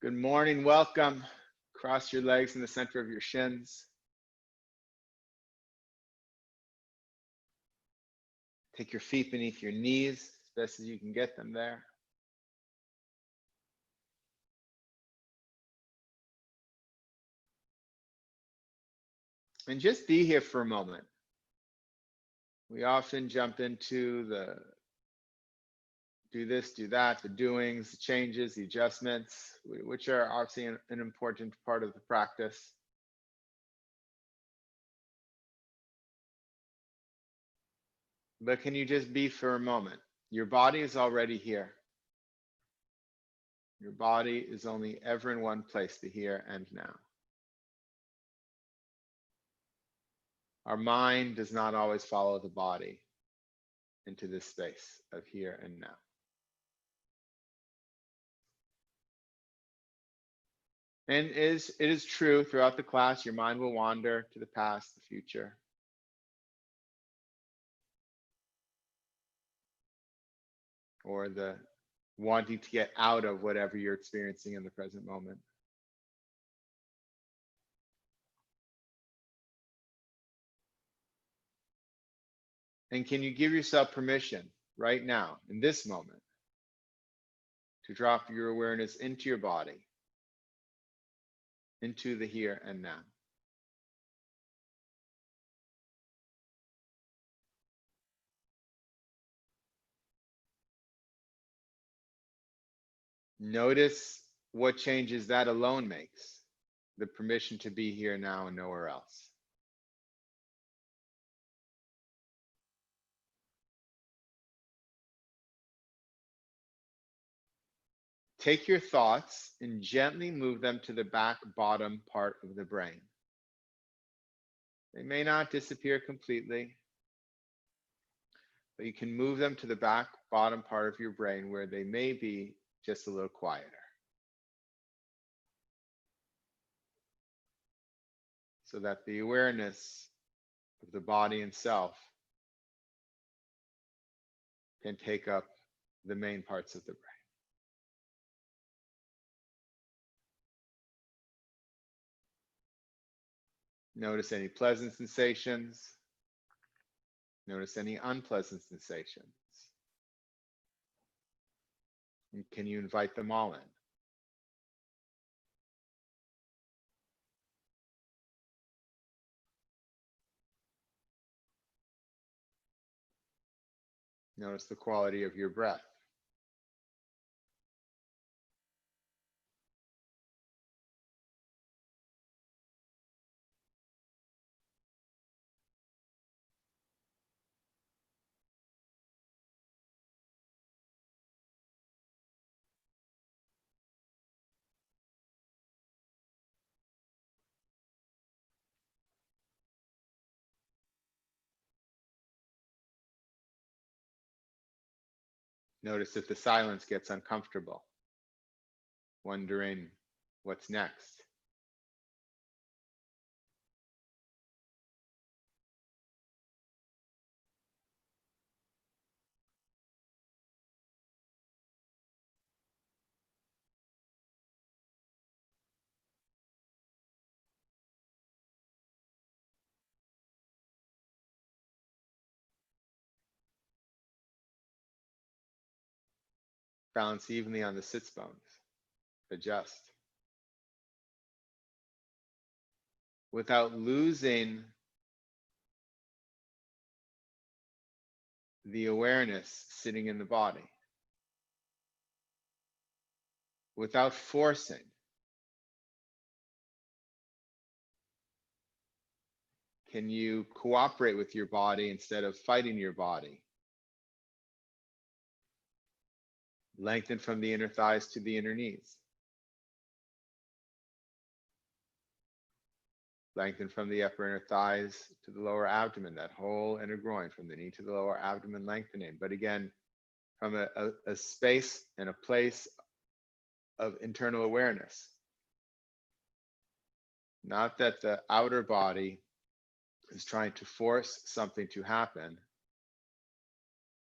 Good morning, welcome. Cross your legs in the center of your shins. Take your feet beneath your knees as best as you can get them there. And just be here for a moment. We often jump into the do this, do that, the doings, the changes, the adjustments, which are obviously an important part of the practice. But can you just be for a moment? Your body is already here. Your body is only ever in one place, the here and now. Our mind does not always follow the body into this space of here and now. And it is true throughout the class, your mind will wander to the past, the future. Or the wanting to get out of whatever you're experiencing in the present moment. And can you give yourself permission right now, in this moment, to drop your awareness into your body, into the here and now? Notice what changes that alone makes, the permission to be here now and nowhere else. Take your thoughts and gently move them to the back bottom part of the brain. They may not disappear completely, but you can move them to the back bottom part of your brain where they may be just a little quieter. So that the awareness of the body and self can take up the main parts of the brain. Notice any pleasant sensations. Notice any unpleasant sensations. And can you invite them all in? Notice the quality of your breath. Notice if the silence gets uncomfortable, wondering what's next. Balance evenly on the sits bones. Adjust. Without losing the awareness sitting in the body. Without forcing. Can you cooperate with your body instead of fighting your body? Lengthen from the inner thighs to the inner knees. Lengthen from the upper inner thighs to the lower abdomen, that whole inner groin, from the knee to the lower abdomen lengthening. But again, from a space and a place of internal awareness. Not that the outer body is trying to force something to happen,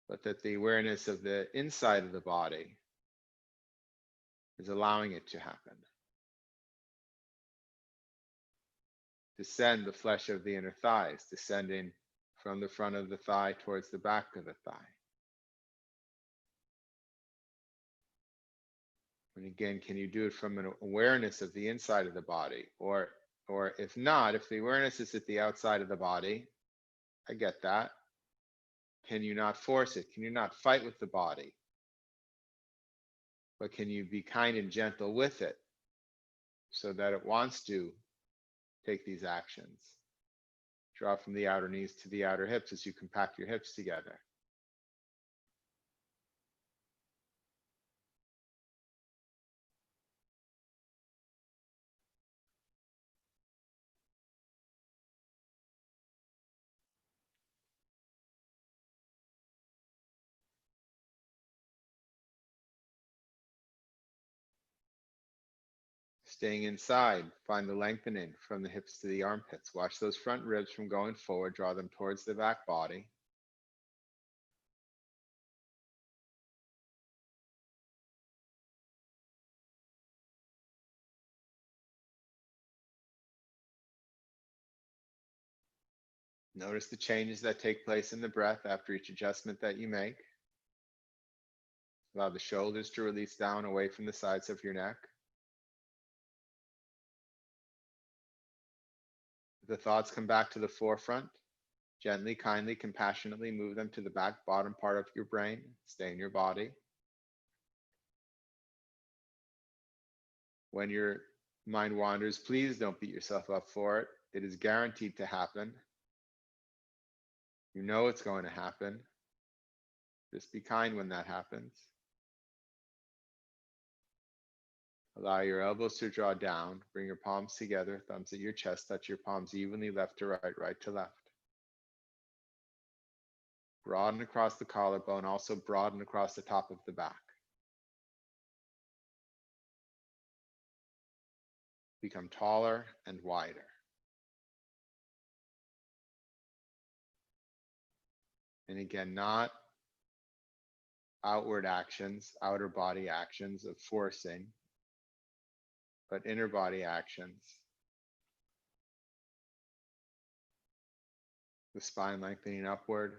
but that the awareness of the inside of the body is allowing it to happen. descend the flesh of the inner thighs, descending from the front of the thigh towards the back of the thigh. And again, can you do it from an awareness of the inside of the body? Or if not, if the awareness is at the outside of the body, I get that. Can you not force it? Can you not fight with the body? But can you be kind and gentle with it so that it wants to take these actions? Draw from the outer knees to the outer hips as you compact your hips together. Staying inside, find the lengthening from the hips to the armpits. Watch those front ribs from going forward, draw them towards the back body. Notice the changes that take place in the breath after each adjustment that you make. Allow the shoulders to release down away from the sides of your neck. If the thoughts come back to the forefront, gently, kindly, compassionately move them to the back bottom part of your brain. Stay in your body. When your mind wanders, please don't beat yourself up for it. It is guaranteed to happen. You know it's going to happen. Just be kind when that happens. Allow your elbows to draw down. Bring your palms together, thumbs at your chest, touch your palms evenly left to right, right to left. Broaden across the collarbone, also broaden across the top of the back. Become taller and wider. And again, not outward actions, outer body actions of forcing, but inner body actions. The spine lengthening upward,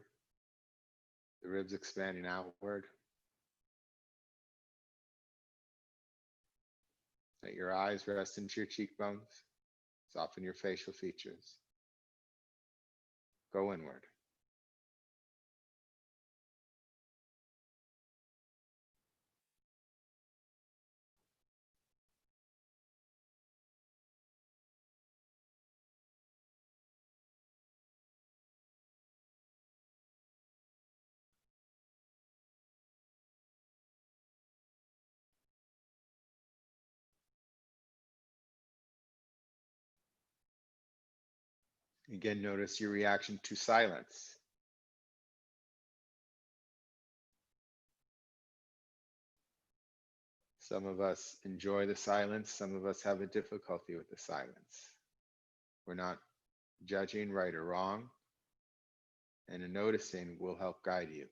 the ribs expanding outward. Let your eyes rest into your cheekbones. Soften your facial features. Go inward. Again, notice your reaction to silence. Some of us enjoy the silence. Some of us have a difficulty with the silence. We're not judging right or wrong. And a noticing will help guide you.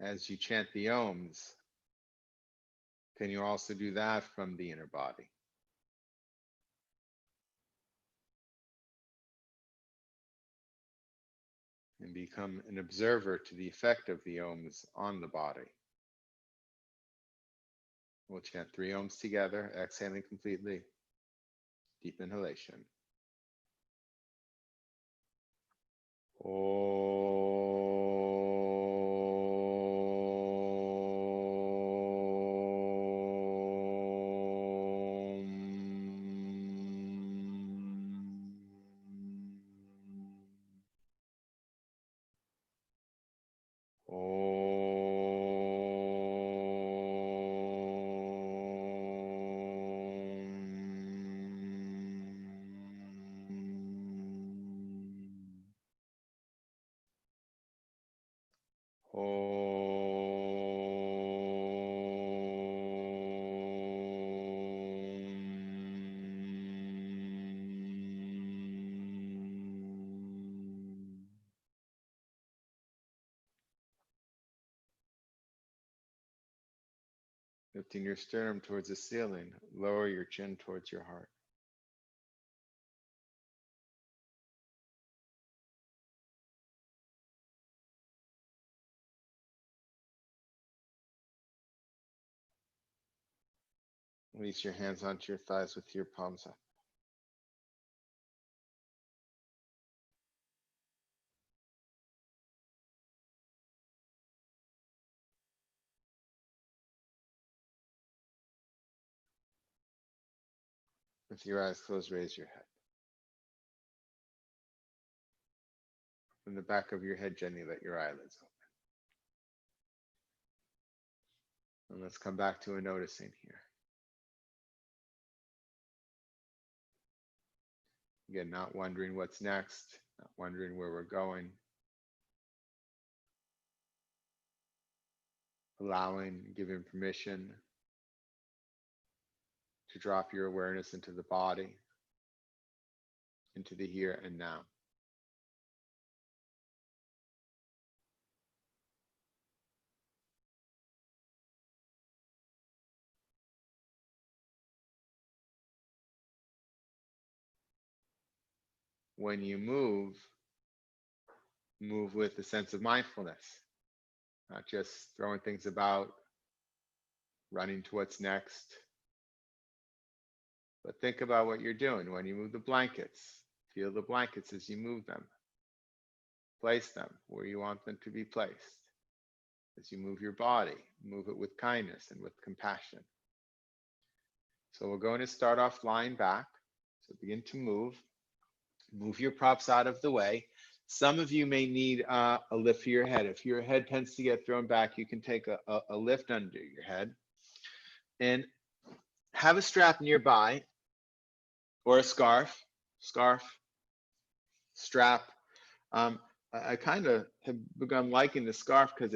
As you chant the Oms, can you also do that from the inner body? And become an observer to the effect of the Oms on the body. We'll chant 3 Oms together, exhaling completely. Deep inhalation. Lifting your sternum towards the ceiling. Lower your chin towards your heart. Release your hands onto your thighs with your palms up. With your eyes closed, raise your head. From the back of your head, gently let your eyelids open. And let's come back to a noticing here. Again, not wondering what's next, not wondering where we're going. Allowing, giving permission to drop your awareness into the body, into the here and now. When you move with a sense of mindfulness, not just throwing things about, running to what's next. But think about what you're doing. When you move the blankets, feel the blankets as you move them. Place them where you want them to be placed. As you move your body, move it with kindness and with compassion. So we're going to start off lying back. So begin to move. Move your props out of the way. Some of you may need a lift for your head. If your head tends to get thrown back, you can take a lift under your head. And have a strap nearby, or a scarf, strap. I kind of have begun liking the scarf because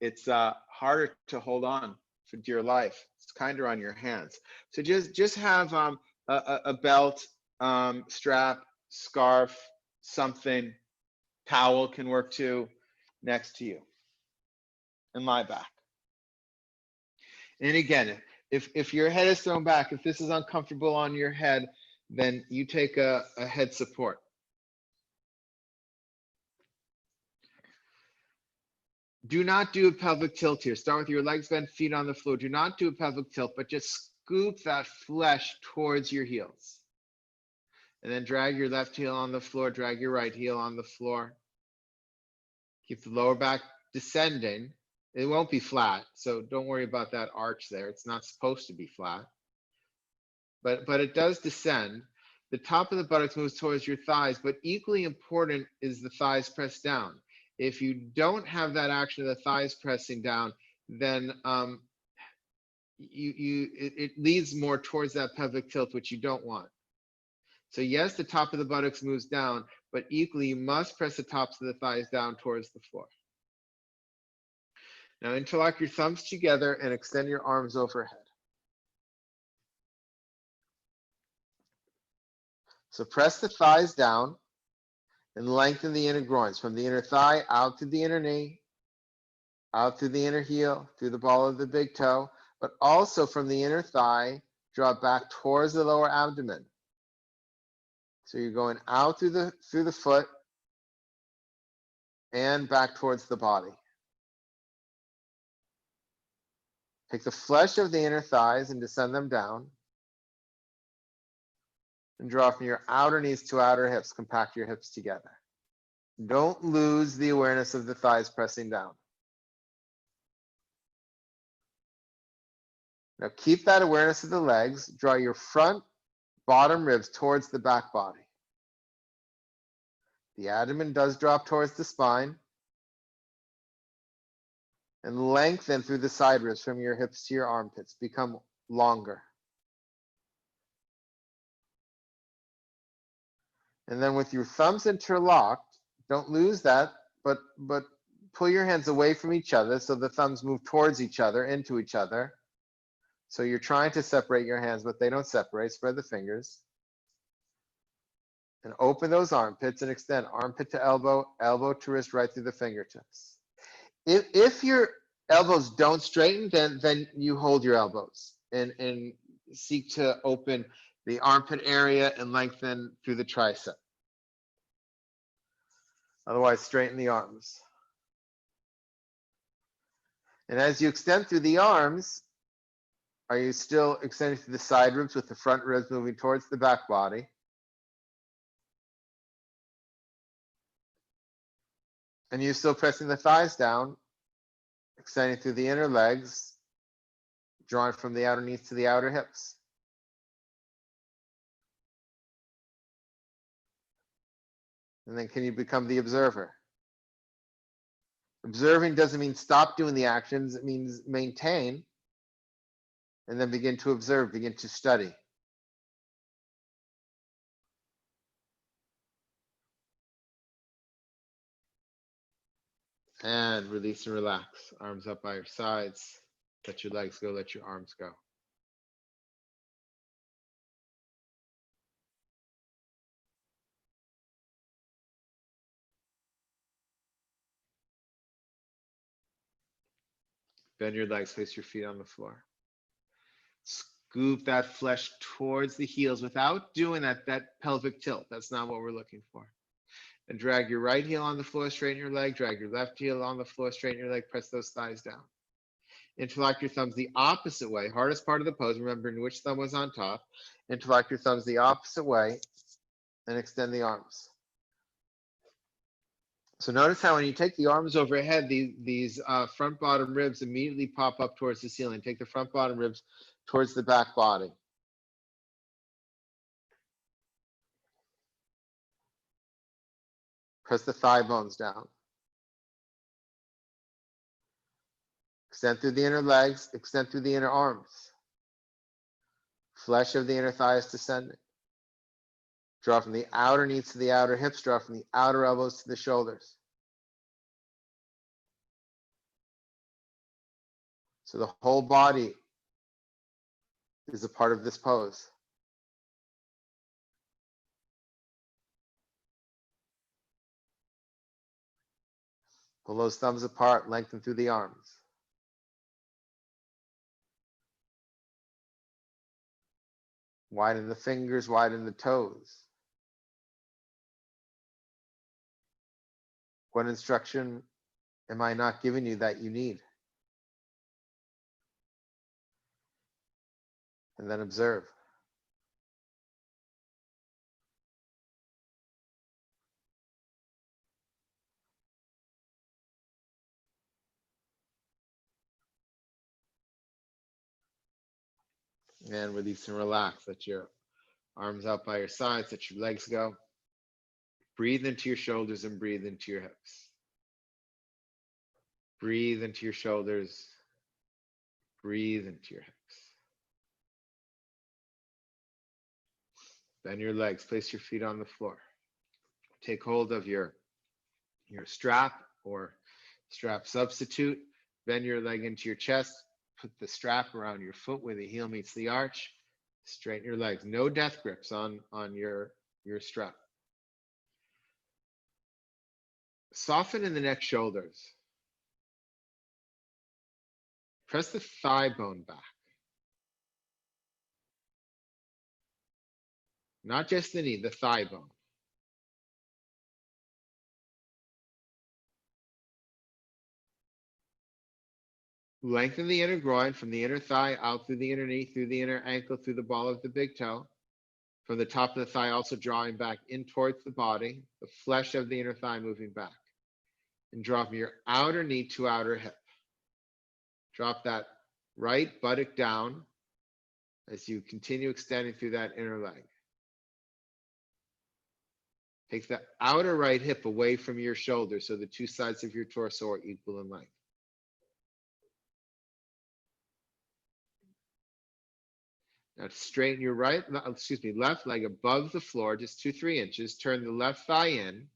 it's harder to hold on for dear life. It's kinder on your hands. So just have a belt, strap, scarf, something, towel can work too, next to you, and lie back. And again, if your head is thrown back, if this is uncomfortable on your head, then you take a head support. Do not do a pelvic tilt here. Start with your legs bent, feet on the floor. Do not do a pelvic tilt, but just scoop that flesh towards your heels. And then drag your left heel on the floor, drag your right heel on the floor. Keep the lower back descending. It won't be flat, so don't worry about that arch there. It's not supposed to be flat. But it does descend. The top of the buttocks moves towards your thighs, but equally important is the thighs pressed down. If you don't have that action of the thighs pressing down, then it leads more towards that pelvic tilt, which you don't want. So yes, the top of the buttocks moves down, but equally you must press the tops of the thighs down towards the floor. Now interlock your thumbs together and extend your arms overhead. So press the thighs down and lengthen the inner groins from the inner thigh out to the inner knee, out through the inner heel, through the ball of the big toe, but also from the inner thigh, draw back towards the lower abdomen. So you're going out through the foot and back towards the body. Take the flesh of the inner thighs and descend them down. And draw from your outer knees to outer hips. Compact your hips together. Don't lose the awareness of the thighs pressing down. Now keep that awareness of the legs. Draw your front bottom ribs towards the back body. The abdomen does drop towards the spine. And lengthen through the side ribs from your hips to your armpits. Become longer. And then with your thumbs interlocked, don't lose that, but pull your hands away from each other so the thumbs move towards each other, into each other. So you're trying to separate your hands, but they don't separate. Spread the fingers. And open those armpits and extend armpit to elbow, elbow to wrist, right through the fingertips. If you're elbows don't straighten, then you hold your elbows and seek to open the armpit area and lengthen through the tricep. Otherwise, straighten the arms. And as you extend through the arms, are you still extending through the side ribs with the front ribs moving towards the back body? And you're still pressing the thighs down, extending through the inner legs, drawing from the outer knees to the outer hips. And then can you become the observer? Observing doesn't mean stop doing the actions. It means maintain and then begin to observe, begin to study. And release and relax. Arms up by your sides. Let your legs go, let your arms go. Bend your legs, place your feet on the floor. Scoop that flesh towards the heels without doing that pelvic tilt. That's not what we're looking for. And drag your right heel on the floor, straighten your leg. Drag your left heel on the floor, straighten your leg. Press those thighs down. Interlock your thumbs the opposite way. Hardest part of the pose, remembering which thumb was on top. Interlock your thumbs the opposite way and extend the arms. So notice how when you take the arms overhead, these front bottom ribs immediately pop up towards the ceiling. Take the front bottom ribs towards the back body. Press the thigh bones down. Extend through the inner legs, extend through the inner arms. Flesh of the inner thigh is descending. Draw from the outer knees to the outer hips, draw from the outer elbows to the shoulders. So the whole body is a part of this pose. Pull those thumbs apart, lengthen through the arms. Widen the fingers, widen the toes. What instruction am I not giving you that you need? And then observe. And release and relax. Let your arms out by your sides, let your legs go. Breathe into your shoulders and breathe into your hips. Breathe into your shoulders. Breathe into your hips. Bend your legs, place your feet on the floor. Take hold of your strap or strap substitute. Bend your leg into your chest. Put the strap around your foot where the heel meets the arch. Straighten your legs. No death grips on your strap. Soften in the neck, shoulders. Press the thigh bone back. Not just the knee, the thigh bone. Lengthen the inner groin from the inner thigh out through the inner knee, through the inner ankle, through the ball of the big toe. From the top of the thigh, also drawing back in towards the body, the flesh of the inner thigh moving back. And drop your outer knee to outer hip. Drop that right buttock down as you continue extending through that inner leg. Take the outer right hip away from your shoulder so the two sides of your torso are equal in length. Now straighten your left leg above the floor, just 2-3 inches. Turn the left thigh in.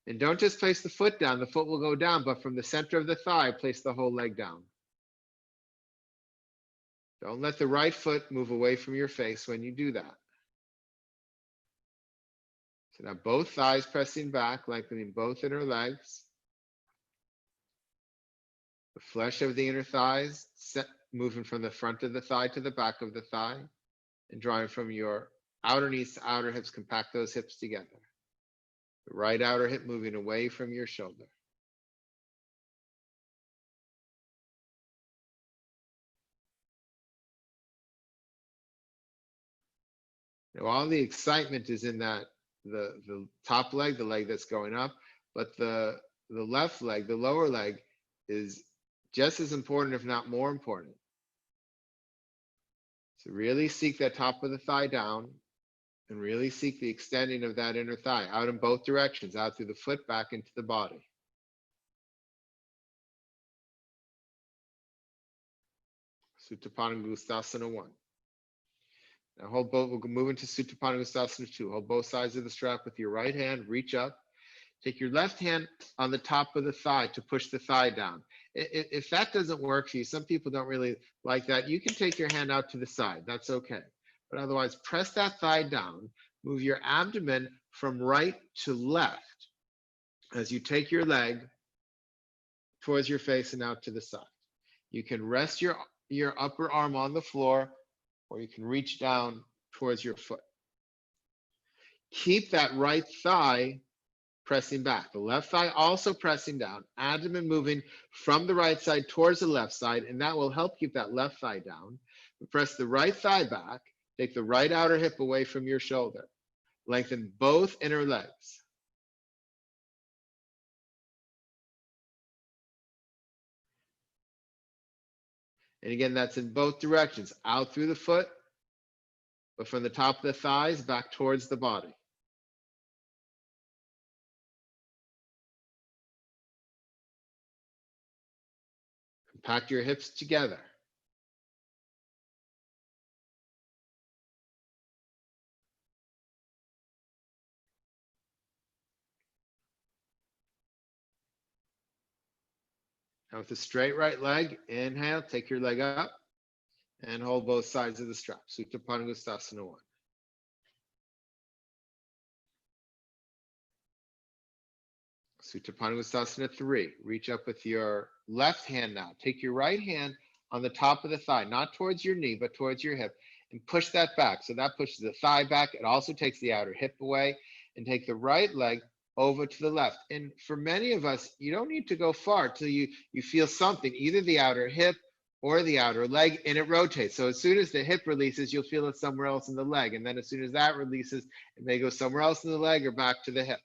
And don't just place the foot down, the foot will go down, but from the center of the thigh, place the whole leg down. Don't let the right foot move away from your face when you do that. So now both thighs pressing back, lengthening both inner legs. The flesh of the inner thighs, moving from the front of the thigh to the back of the thigh, and drawing from your outer knees to outer hips. Compact those hips together. The right outer hip moving away from your shoulder. Now, all the excitement is in that the top leg, the leg that's going up, but the left leg, the lower leg, is just as important, if not more important. So really seek that top of the thigh down and really seek the extending of that inner thigh out in both directions, out through the foot, back into the body. Supta Panagustasana 1. Now hold both, we'll move into Supta Panagustasana 2. Hold both sides of the strap with your right hand, reach up. Take your left hand on the top of the thigh to push the thigh down. If that doesn't work for you, some people don't really like that, you can take your hand out to the side, that's okay. But otherwise, press that thigh down, move your abdomen from right to left as you take your leg towards your face and out to the side. You can rest your upper arm on the floor, or you can reach down towards your foot. Keep that right thigh pressing back. The left thigh also pressing down, abdomen moving from the right side towards the left side, and that will help keep that left thigh down. Press the right thigh back, take the right outer hip away from your shoulder. Lengthen both inner legs. And again, that's in both directions, out through the foot, but from the top of the thighs back towards the body. Compact your hips together. Now with the straight right leg, inhale, take your leg up and hold both sides of the strap. Supta Panagustasana 1. Supta Panagustasana 3. Reach up with your left hand now. Take your right hand on the top of the thigh, not towards your knee, but towards your hip, and push that back. So that pushes the thigh back. It also takes the outer hip away, and take the right leg over to the left. And for many of us, you don't need to go far till you feel something, either the outer hip or the outer leg, and it rotates. So as soon as the hip releases, you'll feel it somewhere else in the leg. And then as soon as that releases, it may go somewhere else in the leg or back to the hip.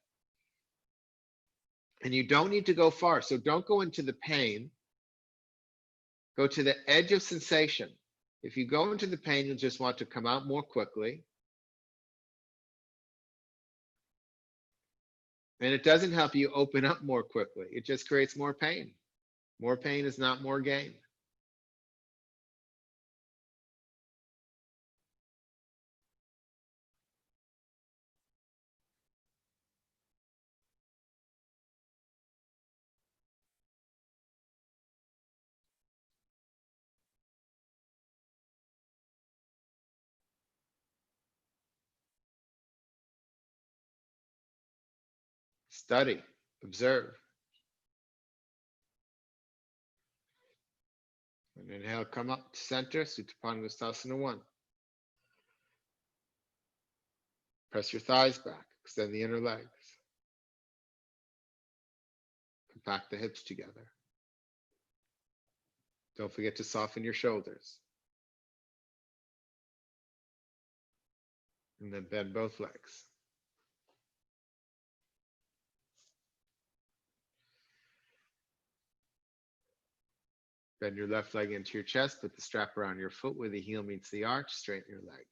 And you don't need to go far. So don't go into the pain. Go to the edge of sensation. If you go into the pain, you'll just want to come out more quickly. And it doesn't help you open up more quickly. It just creates more pain. More pain is not more gain. Study, observe. And inhale, come up to center, Supta Panagustasana 1. Press your thighs back, extend the inner legs. Compact the hips together. Don't forget to soften your shoulders. And then bend both legs. Bend your left leg into your chest, put the strap around your foot where the heel meets the arch, straighten your leg.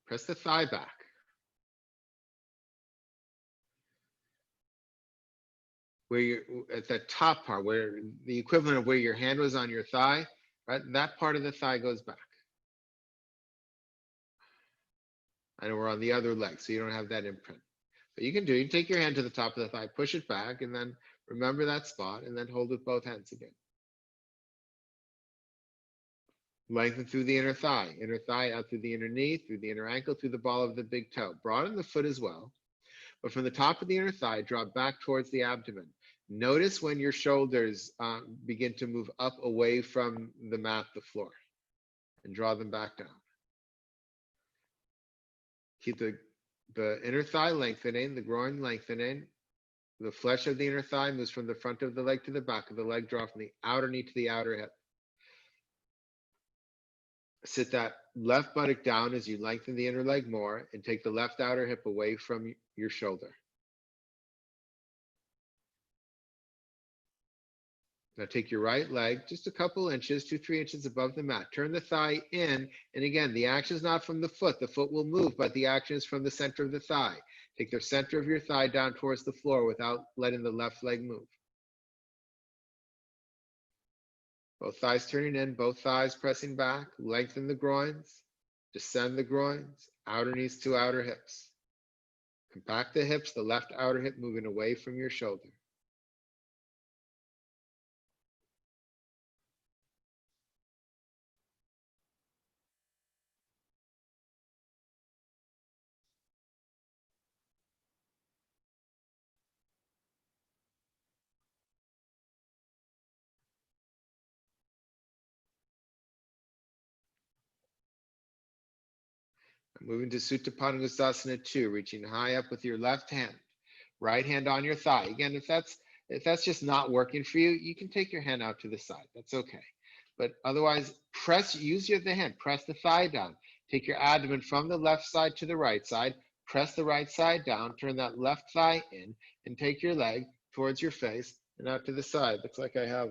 Press the thigh back. Where you're at the top part, where the equivalent of where your hand was on your thigh, right? That part of the thigh goes back. And we're on the other leg, so you don't have that imprint. But you can take your hand to the top of the thigh, push it back, and then remember that spot, and then hold with both hands again. Lengthen through the inner thigh out through the inner knee, through the inner ankle, through the ball of the big toe. Broaden the foot as well. but from the top of the inner thigh, draw back towards the abdomen. Notice when your shoulders begin to move up away from the mat, the floor, and draw them back down. Keep the inner thigh lengthening, the groin lengthening. The flesh of the inner thigh moves from the front of the leg to the back of the leg. Draw from the outer knee to the outer hip. Sit that left buttock down as you lengthen the inner leg more and take the left outer hip away from your shoulder. Now take your right leg just a couple inches, 2-3 inches above the mat. Turn the thigh in, and again, the action is not from the foot. The foot will move, but the action is from the center of the thigh. Take the center of your thigh down towards the floor without letting the left leg move. Both thighs turning in, both thighs pressing back. Lengthen the groins, descend the groins, outer knees to outer hips. Compact the hips, the left outer hip moving away from your shoulder. Moving to Supta Padangusthasana 2, reaching high up with your left hand, right hand on your thigh. Again, if that's just not working for you, you can take your hand out to the side. That's okay. But otherwise, use your other hand, press the thigh down. Take your abdomen from the left side to the right side, press the right side down, turn that left thigh in, and take your leg towards your face and out to the side. Looks like I have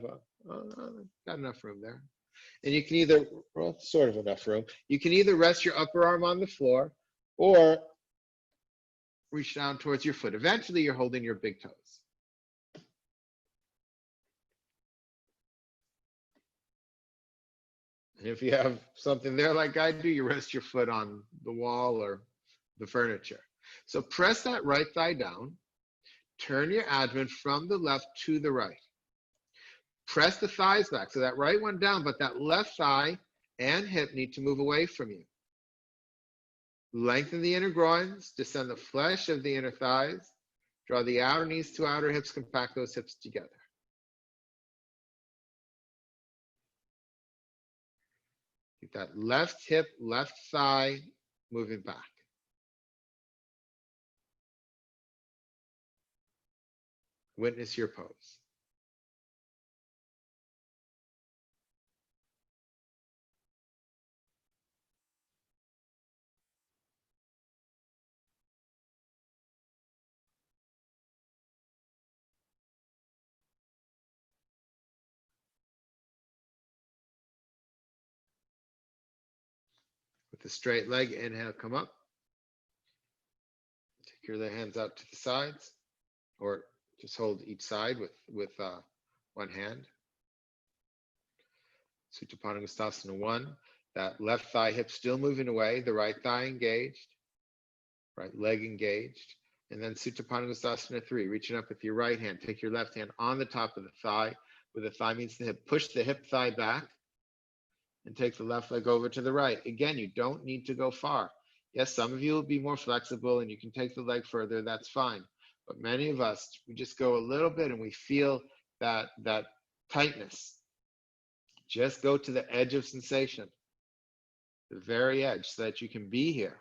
got enough room there. And you can either, well, sort of enough room. You can either rest your upper arm on the floor or reach down towards your foot. Eventually, you're holding your big toes. And if you have something there like I do, you rest your foot on the wall or the furniture. So press that right thigh down. Turn your abdomen from the left to the right. Press the thighs back. So that right one down, but that left thigh and hip need to move away from you. Lengthen the inner groins, descend the flesh of the inner thighs, draw the outer knees to outer hips, compact those hips together. Keep that left hip, left thigh moving back. Witness your pose. With the straight leg, inhale, come up. Take your other hands out to the sides, or just hold each side with one hand. Supta Padangusthasana 1. That left thigh hip still moving away, the right thigh engaged, right leg engaged. And then Supta Padangusthasana 3, reaching up with your right hand. Take your left hand on the top of the thigh, where the thigh meets the hip. Push the hip thigh back and take the left leg over to the right. Again, you don't need to go far. Yes, some of you will be more flexible and you can take the leg further, that's fine. But many of us, we just go a little bit and we feel that tightness. Just go to the edge of sensation, the very edge, so that you can be here.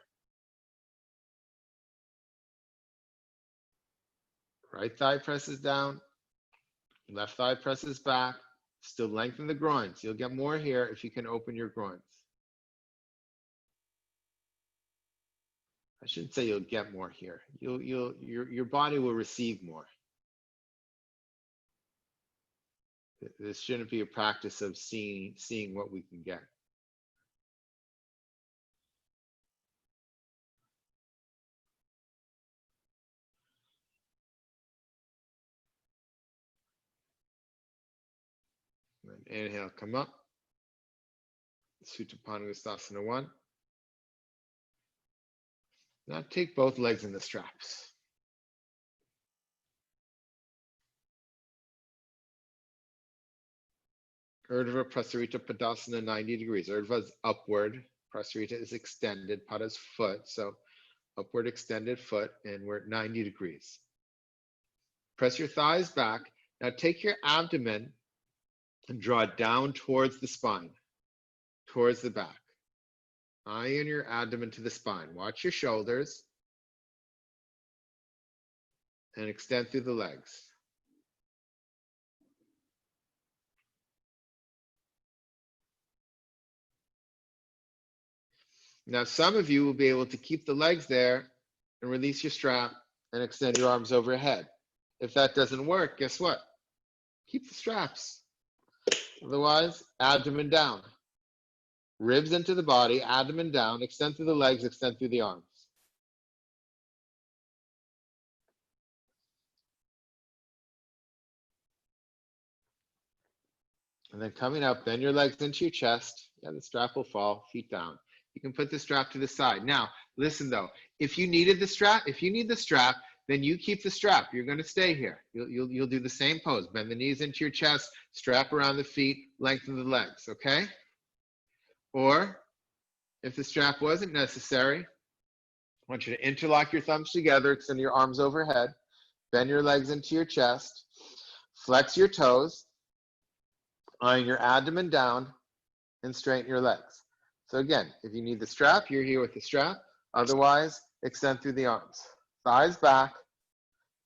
Right thigh presses down, left thigh presses back. Still lengthen the groins. You'll get more here if you can open your groins. I shouldn't say you'll get more here. Your body will receive more. This shouldn't be a practice of seeing what we can get. And inhale, come up. Supta Padangusthasana 1. Now take both legs in the straps. Urdhva Prasarita Padasana 90 degrees. Urdhva is upward. Prasarita is extended. Pada is foot. So upward extended foot, and we're at 90 degrees. Press your thighs back. Now take your abdomen and draw it down towards the spine, towards the back. Iron your abdomen to the spine. Watch your shoulders and extend through the legs. Now, some of you will be able to keep the legs there and release your strap and extend your arms overhead. If that doesn't work, guess what? Keep the straps. Otherwise, abdomen down. Ribs into the body, abdomen down, extend through the legs, extend through the arms. And then coming up, bend your legs into your chest. Yeah, the strap will fall, feet down. You can put the strap to the side. Now, listen though, if you need the strap, then you keep the strap. You're going to stay here. You'll do the same pose. Bend the knees into your chest, strap around the feet, lengthen the legs, okay? Or if the strap wasn't necessary, I want you to interlock your thumbs together, extend your arms overhead, bend your legs into your chest, flex your toes, iron your abdomen down, and straighten your legs. So again, if you need the strap, you're here with the strap. Otherwise, extend through the arms. Thighs back,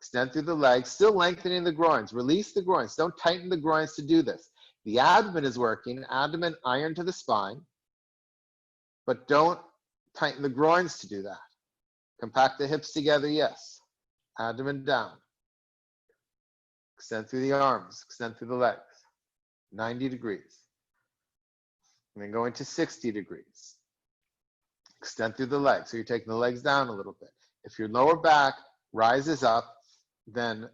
extend through the legs, still lengthening the groins. Release the groins. Don't tighten the groins to do this. The abdomen is working, abdomen iron to the spine, but don't tighten the groins to do that. Compact the hips together, yes. Abdomen down. Extend through the arms, extend through the legs. 90 degrees. And then going to 60 degrees. Extend through the legs. So you're taking the legs down a little bit. If your lower back rises up, then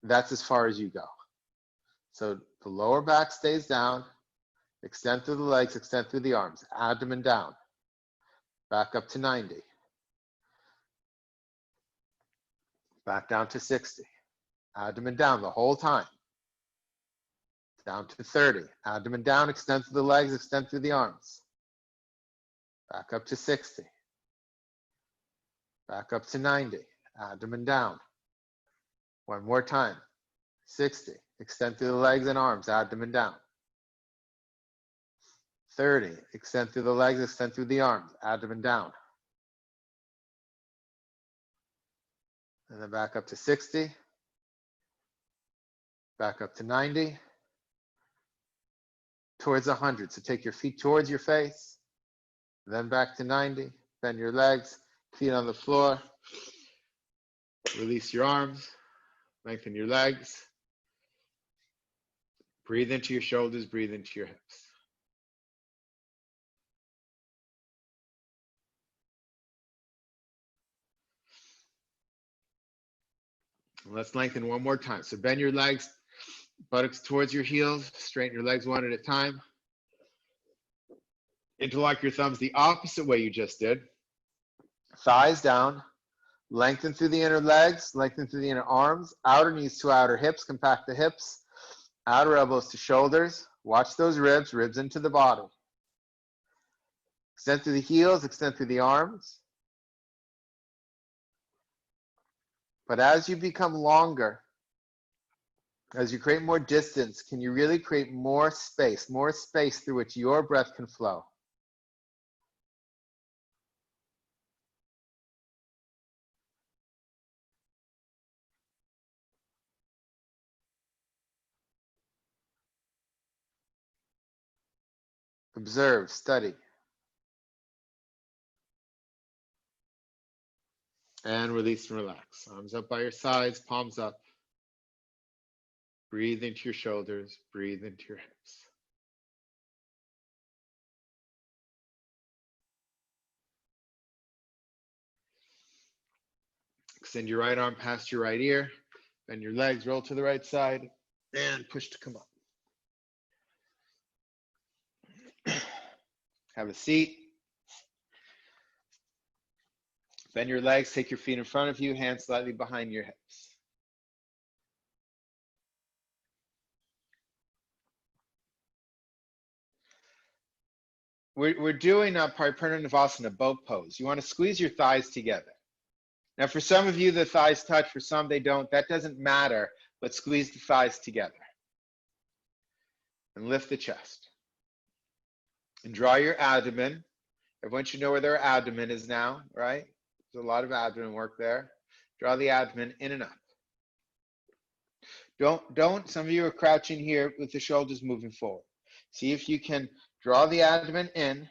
that's as far as you go. So the lower back stays down. Extend through the legs, extend through the arms. Abdomen down. Back up to 90. Back down to 60. Abdomen down the whole time. Down to 30. Abdomen down, extend through the legs, extend through the arms. Back up to 60. Back up to 90. Abdomen down. One more time. 60. Extend through the legs and arms, abdomen down. 30. Extend through the legs, extend through the arms, abdomen down. And then back up to 60. Back up to 90. Towards 100. So take your feet towards your face. Then back to 90. Bend your legs, feet on the floor. Release your arms. Lengthen your legs. Breathe into your shoulders, breathe into your hips. And let's lengthen one more time. So bend your legs, buttocks towards your heels, straighten your legs one at a time. Interlock your thumbs the opposite way you just did. Thighs down, lengthen through the inner legs, lengthen through the inner arms, outer knees to outer hips, compact the hips, outer elbows to shoulders. Watch those ribs, ribs into the body. Extend through the heels, extend through the arms. But as you become longer, as you create more distance, can you really create more space through which your breath can flow? Observe, study. And release and relax. Arms up by your sides, palms up. Breathe into your shoulders, breathe into your hips. Extend your right arm past your right ear. Bend your legs, roll to the right side, and push to come up. Have a seat. Bend your legs, take your feet in front of you, hands slightly behind your hips. we're doing a Paripuranavasana boat pose. You want to squeeze your thighs together. Now, for some of you, the thighs touch. For some, they don't. That doesn't matter, but squeeze the thighs together. And lift the chest. And draw your abdomen. Everyone should know where their abdomen is now, right? There's a lot of abdomen work there. Draw the abdomen in and up. Some of you are crouching here with the shoulders moving forward. See if you can draw the abdomen in.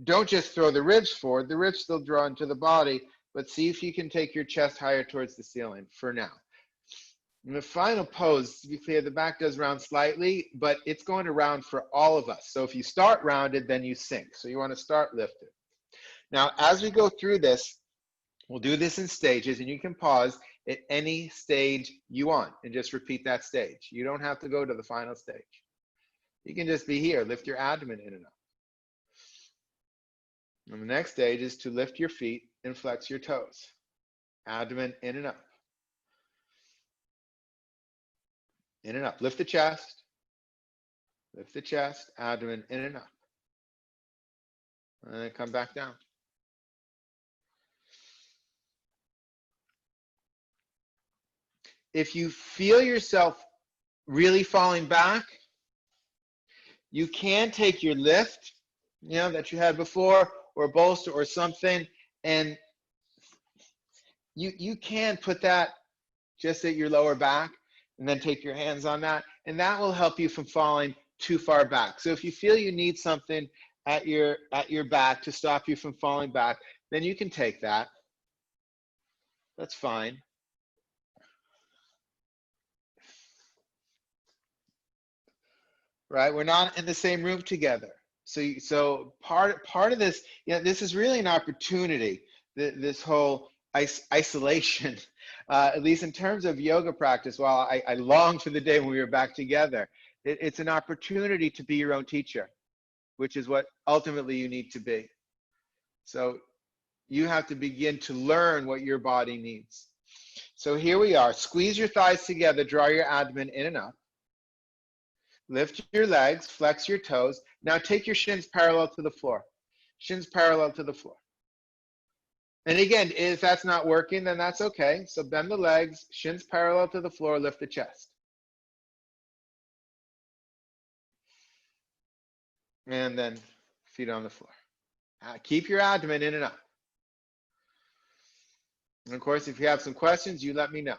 Don't just throw the ribs forward. The ribs still draw into the body, but see if you can take your chest higher towards the ceiling for now. In the final pose, to be clear, the back does round slightly, but it's going to round for all of us. So if you start rounded, then you sink. So you want to start lifted. Now, as we go through this, we'll do this in stages, and you can pause at any stage you want and just repeat that stage. You don't have to go to the final stage. You can just be here. Lift your abdomen in and up. And the next stage is to lift your feet and flex your toes. Abdomen in and up. In and up. Lift the chest. Lift the chest. Abdomen in and up. And then come back down. If you feel yourself really falling back, you can take your lift, that you had before, or a bolster or something, and you can put that just at your lower back, and then take your hands on that, and that will help you from falling too far back. So if you feel you need something at your back to stop you from falling back, then you can take that. That's fine. Right? We're not in the same room together. So part of this, this is really an opportunity, this whole isolation, at least in terms of yoga practice. While I long for the day when we were back together, it's an opportunity to be your own teacher, which is what ultimately you need to be. So you have to begin to learn what your body needs. So here we are. Squeeze your thighs together, draw your abdomen in and up. Lift your legs, flex your toes. Now take your shins parallel to the floor. Shins parallel to the floor. And again, if that's not working, then that's okay. So bend the legs, shins parallel to the floor, lift the chest. And then feet on the floor. Keep your abdomen in and up. And of course, if you have some questions, you let me know.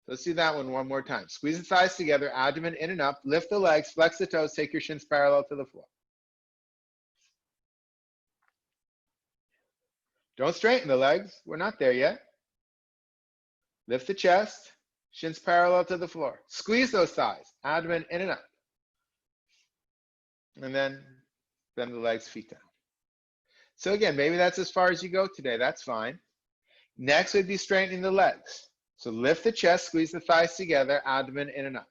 Let's do that one more time. Squeeze the thighs together, abdomen in and up, lift the legs, flex the toes, take your shins parallel to the floor. Don't straighten the legs. We're not there yet. Lift the chest, shins parallel to the floor. Squeeze those thighs, abdomen in and up. And then bend the legs, feet down. So again, maybe that's as far as you go today. That's fine. Next would be straightening the legs. So lift the chest, squeeze the thighs together, abdomen in and up.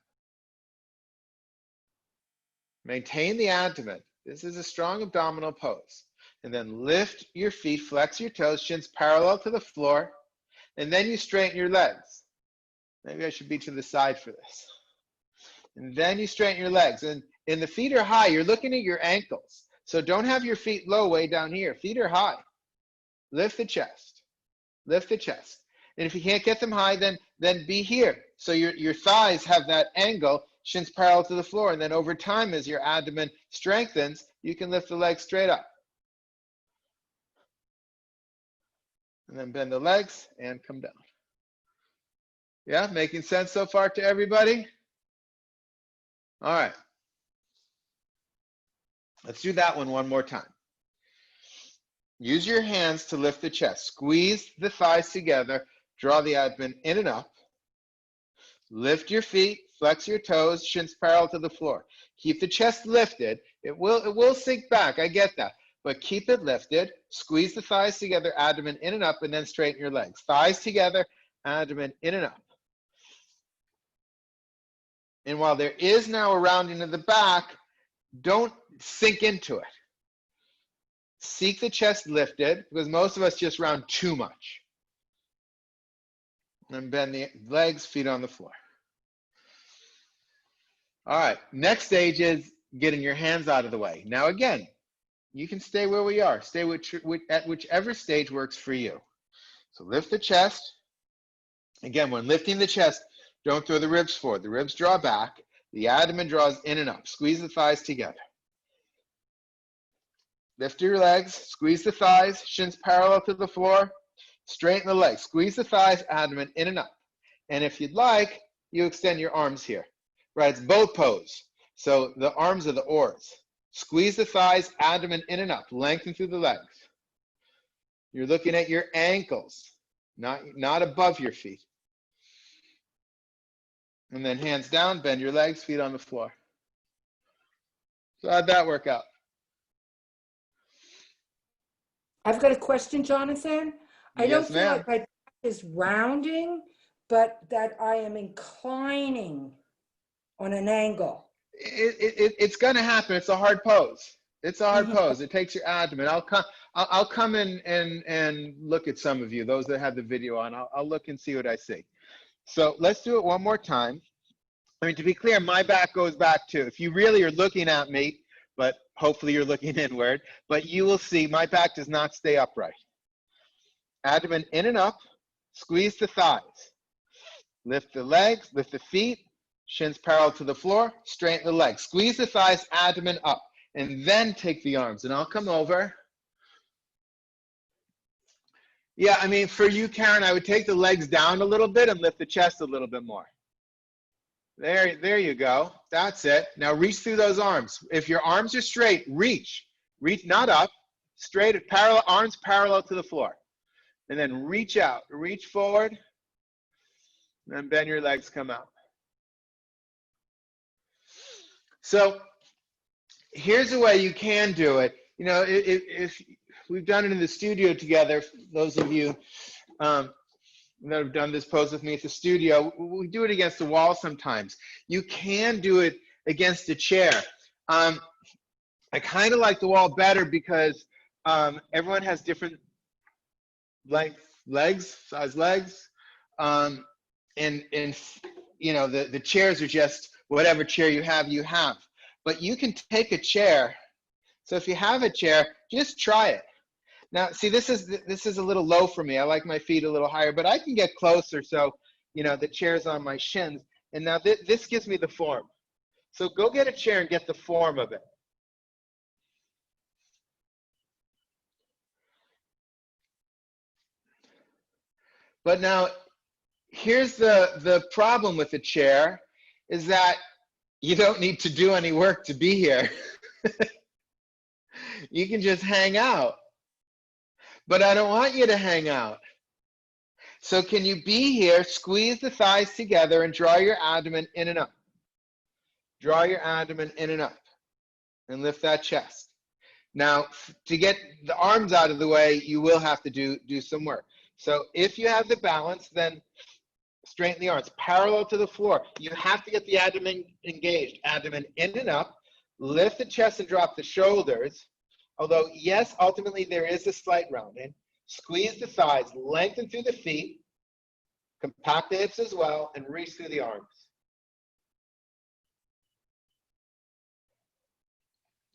Maintain the abdomen. This is a strong abdominal pose. And then lift your feet, flex your toes, shins parallel to the floor, and then you straighten your legs. Maybe I should be to the side for this. And then you straighten your legs. And the feet are high. You're looking at your ankles. So don't have your feet low way down here. Feet are high. Lift the chest. Lift the chest. And if you can't get them high, then be here. So your thighs have that angle, shins parallel to the floor. And then over time, as your abdomen strengthens, you can lift the legs straight up. And then bend the legs and come down. Yeah, making sense so far to everybody? All right. Let's do that one more time. Use your hands to lift the chest. Squeeze the thighs together. Draw the abdomen in and up. Lift your feet, flex your toes, shins parallel to the floor. Keep the chest lifted. It will sink back, I get that. But keep it lifted. Squeeze the thighs together, abdomen in and up, and then straighten your legs. Thighs together, abdomen in and up. And while there is now a rounding of the back, don't sink into it. Seek the chest lifted, because most of us just round too much. And bend the legs, feet on the floor. All right, next stage is getting your hands out of the way. Now again, You can stay where we are. Stay at whichever stage works for you. So lift the chest. Again, when lifting the chest, don't throw the ribs forward. The ribs draw back. The abdomen draws in and up. Squeeze the thighs together. Lift your legs. Squeeze the thighs. Shins parallel to the floor. Straighten the legs. Squeeze the thighs, abdomen in and up. And if you'd like, you extend your arms here. Right, it's boat pose. So the arms are the oars. Squeeze the thighs, abdomen in and up. Lengthen through the legs. You're looking at your ankles, not above your feet. And then hands down, bend your legs, feet on the floor. So how'd that work out? I've got a question, Jonathan. I don't feel like my back is rounding, but that I am inclining on an angle. It's going to happen. It's a hard pose. It's a hard pose. It takes your abdomen. I'll come in and look at some of you, those that have the video on. I'll look and see what I see. So let's do it one more time. I mean, to be clear, my back goes back too. If you really are looking at me, but hopefully you're looking inward, but you will see my back does not stay upright. Abdomen in and up, squeeze the thighs. Lift the legs, lift the feet, shins parallel to the floor, straighten the legs. Squeeze the thighs, abdomen up, and then take the arms. And I'll come over. Yeah, I mean, for you, Karen, I would take the legs down a little bit and lift the chest a little bit more. There you go. That's it. Now reach through those arms. If your arms are straight, reach, not up, straight, parallel, arms parallel to the floor. And then reach out, reach forward, and then bend your legs, come out. So here's a way you can do it. You know, if we've done it in the studio together, those of you that have done this pose with me at the studio, we do it against the wall sometimes. You can do it against a chair. I kind of like the wall better because everyone has different size legs. And you know, the chairs are just whatever chair you have. But you can take a chair. So if you have a chair, just try it. Now, see, this is a little low for me. I like my feet a little higher, but I can get closer. So, you know, the chair's on my shins. And now this gives me the form. So go get a chair and get the form of it. But now, here's the problem with the chair is that you don't need to do any work to be here. You can just hang out. But I don't want you to hang out. So can you be here, squeeze the thighs together and draw your abdomen in and up. Draw your abdomen in and up and lift that chest. Now, to get the arms out of the way, you will have to do some work. So if you have the balance, then straighten the arms parallel to the floor. You have to get the abdomen engaged. Abdomen in and up. Lift the chest and drop the shoulders. Although, yes, ultimately there is a slight rounding. Squeeze the thighs, lengthen through the feet, compact the hips as well, and reach through the arms.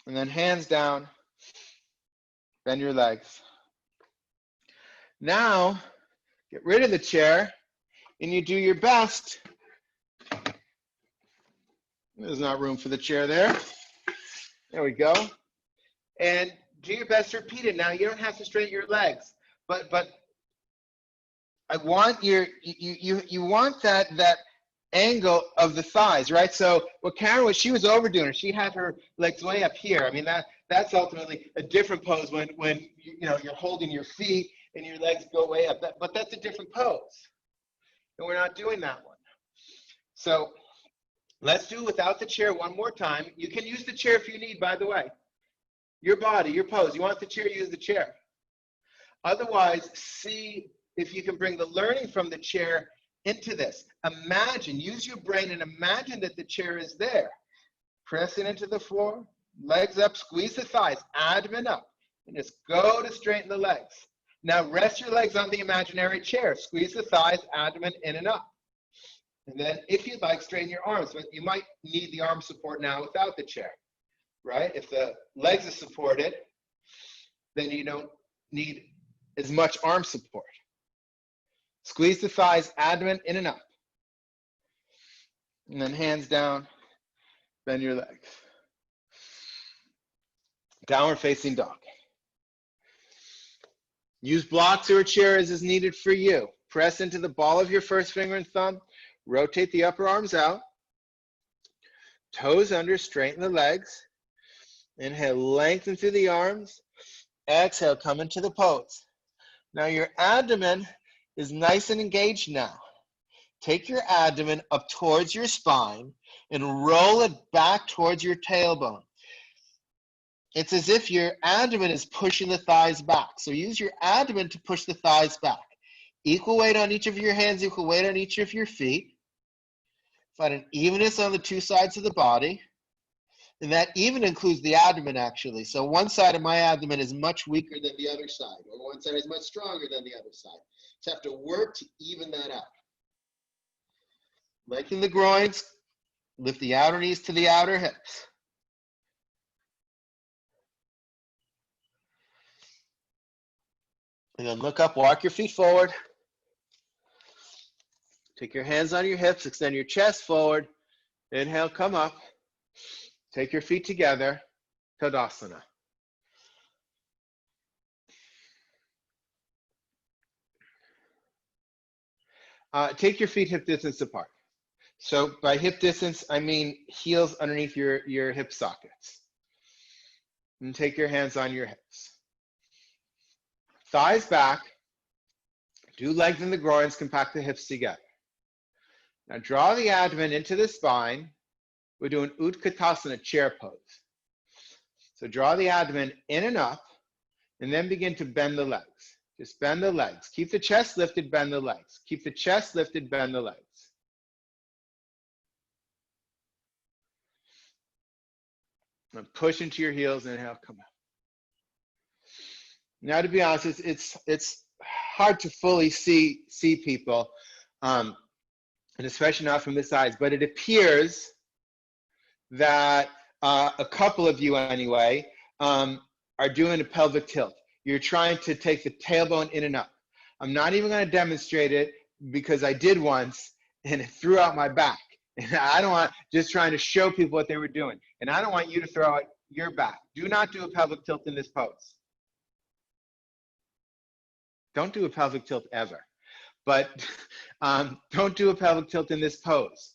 And then hands down, bend your legs. Now, get rid of the chair, and you do your best. There's not room for the chair there. There we go. And do your best to repeat it. Now, you don't have to straighten your legs, but I want you want that angle of the thighs, right? So what Karen was, she was overdoing it. She had her legs way up here. I mean, that's ultimately a different pose when you know, you're holding your feet and your legs go way up. But that's a different pose, and we're not doing that one. So let's do it without the chair one more time. You can use the chair if you need, by the way. Your body, your pose. You want the chair, use the chair. Otherwise, see if you can bring the learning from the chair into this. Imagine, use your brain and imagine that the chair is there. Press it into the floor, legs up, squeeze the thighs, abdomen up, and just go to straighten the legs. Now rest your legs on the imaginary chair. Squeeze the thighs, abdomen in and up. And then if you'd like, straighten your arms. But you might need the arm support now without the chair. Right? If the legs are supported, then you don't need as much arm support. Squeeze the thighs, abdomen in and up. And then hands down, bend your legs. Downward facing dog. Use blocks or chairs as needed for you. Press into the ball of your first finger and thumb. Rotate the upper arms out. Toes under, straighten the legs. Inhale, lengthen through the arms. Exhale, come into the pose. Now your abdomen is nice and engaged now. Take your abdomen up towards your spine and roll it back towards your tailbone. It's as if your abdomen is pushing the thighs back. So use your abdomen to push the thighs back. Equal weight on each of your hands, equal weight on each of your feet. Find an evenness on the two sides of the body. And that even includes the abdomen, actually. So one side of my abdomen is much weaker than the other side, or one side is much stronger than the other side. So have to work to even that out. Lengthen the groins, lift the outer knees to the outer hips. And then look up, walk your feet forward. Take your hands on your hips, extend your chest forward. Inhale, come up. Take your feet together, Tadasana. Take your feet hip distance apart. So by hip distance, I mean heels underneath your hip sockets. And take your hands on your hips. Thighs back. Do lengthen the groins, compact the hips together. Now draw the abdomen into the spine. We're doing Utkatasana, chair pose. So draw the abdomen in and up, and then begin to bend the legs. Just bend the legs. Keep the chest lifted, bend the legs. Keep the chest lifted, bend the legs. And push into your heels, inhale, come up. Now, to be honest, it's hard to fully see people, and especially not from this side, but it appears that a couple of you anyway are doing a pelvic tilt. You're trying to take the tailbone in and up. I'm not even going to demonstrate it because I did once and it threw out my back. And I don't want, just trying to show people what they were doing. And I don't want you to throw out your back. Do not do a pelvic tilt in this pose. Don't do a pelvic tilt ever. But don't do a pelvic tilt in this pose.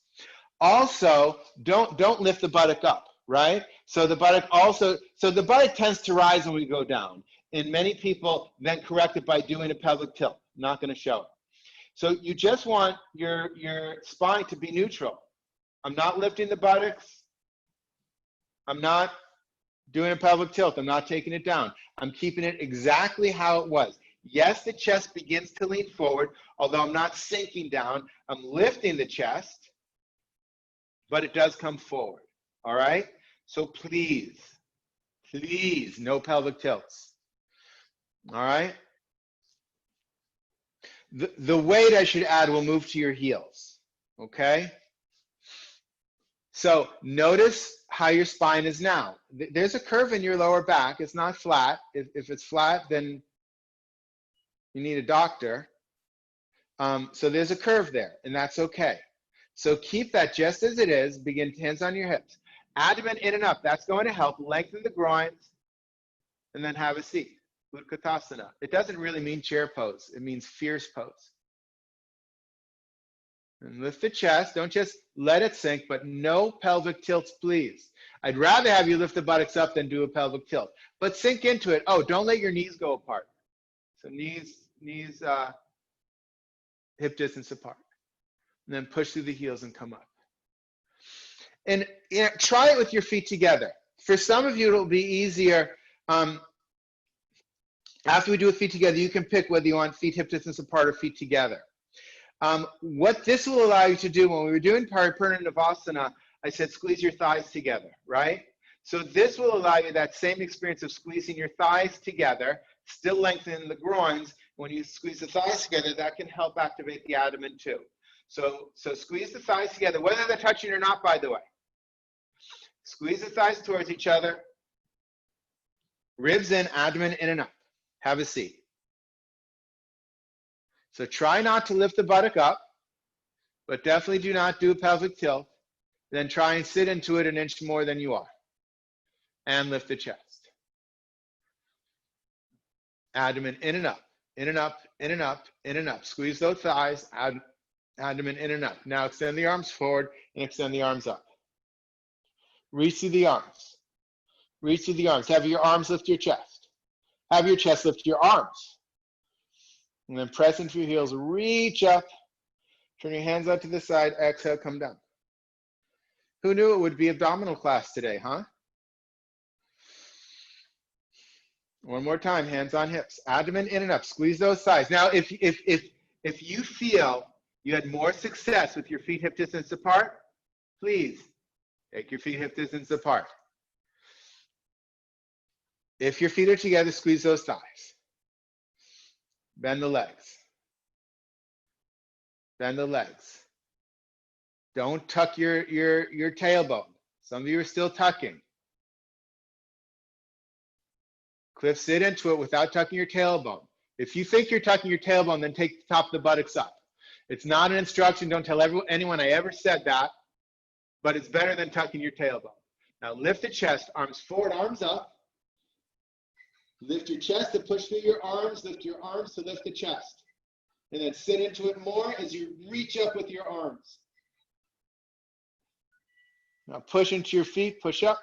Also, don't lift the buttock up, right? So the buttock tends to rise when we go down. And many people then correct it by doing a pelvic tilt. I'm not going to show it. So you just want your spine to be neutral. I'm not lifting the buttocks. I'm not doing a pelvic tilt. I'm not taking it down. I'm keeping it exactly how it was. Yes, the chest begins to lean forward, although I'm not sinking down. I'm lifting the chest, but it does come forward, all right? So please, no pelvic tilts, all right? The weight, I should add, will move to your heels, okay? So notice how your spine is now. There's a curve in your lower back. It's not flat. If it's flat, then you need a doctor. So there's a curve there, and that's okay. So keep that just as it is. Begin hands on your hips. Abdomen in and up. That's going to help lengthen the groins, and then have a seat. Utkatasana. It doesn't really mean chair pose. It means fierce pose. And lift the chest. Don't just let it sink, but no pelvic tilts, please. I'd rather have you lift the buttocks up than do a pelvic tilt. But sink into it. Oh, don't let your knees go apart. So knees hip distance apart. And then push through the heels and come up. And try it with your feet together. For some of you, it'll be easier. After we do a feet together, you can pick whether you want feet hip distance apart or feet together. What this will allow you to do, when we were doing Paripurna Navasana, I said squeeze your thighs together, right? So this will allow you that same experience of squeezing your thighs together, still lengthening the groins. When you squeeze the thighs together, that can help activate the abdomen too. So squeeze the thighs together, whether they're touching or not, by the way. Squeeze the thighs towards each other. Ribs in, abdomen in and up. Have a seat. So try not to lift the buttock up, but definitely do not do a pelvic tilt. Then try and sit into it an inch more than you are. And lift the chest. Abdomen in and up, in and up, in and up, in and up. Squeeze those thighs, abdomen in and up. Now extend the arms forward and extend the arms up. Reach through the arms. Reach through the arms. Have your arms lift your chest. Have your chest lift your arms. And then press into your heels, reach up. Turn your hands out to the side, exhale, come down. Who knew it would be abdominal class today, huh? One more time, hands on hips, abdomen in and up, squeeze those thighs. Now, if you feel you had more success with your feet hip distance apart, please take your feet hip distance apart. If your feet are together, squeeze those thighs. Bend the legs. Bend the legs. Don't tuck your tailbone. Some of you are still tucking. Cliff, sit into it without tucking your tailbone. If you think you're tucking your tailbone, then take the top of the buttocks up. It's not an instruction. Don't tell anyone I ever said that, but it's better than tucking your tailbone. Now lift the chest, arms forward, arms up. Lift your chest to push through your arms. Lift your arms to lift the chest. And then sit into it more as you reach up with your arms. Now push into your feet, push up.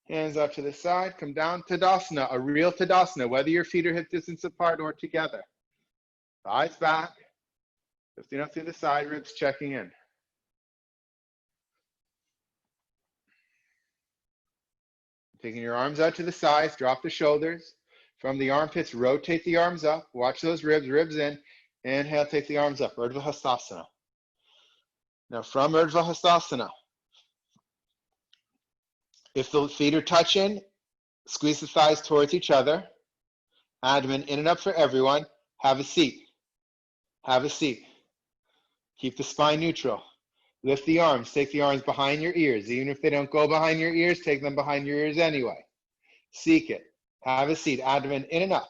Hands up to the side, come down, Tadasana, a real Tadasana, whether your feet are hip distance apart or together. Thighs back, lifting up through the side ribs, checking in. Taking your arms out to the sides, drop the shoulders. From the armpits, rotate the arms up. Watch those ribs, ribs in. Inhale, take the arms up, Urdhva Hastasana. Now from Urdhva Hastasana, if the feet are touching, squeeze the thighs towards each other. Abdomen in and up for everyone. Have a seat. Have a seat. Keep the spine neutral. Lift the arms. Take the arms behind your ears. Even if they don't go behind your ears, take them behind your ears anyway. Seek it. Have a seat. Abdomen in and up.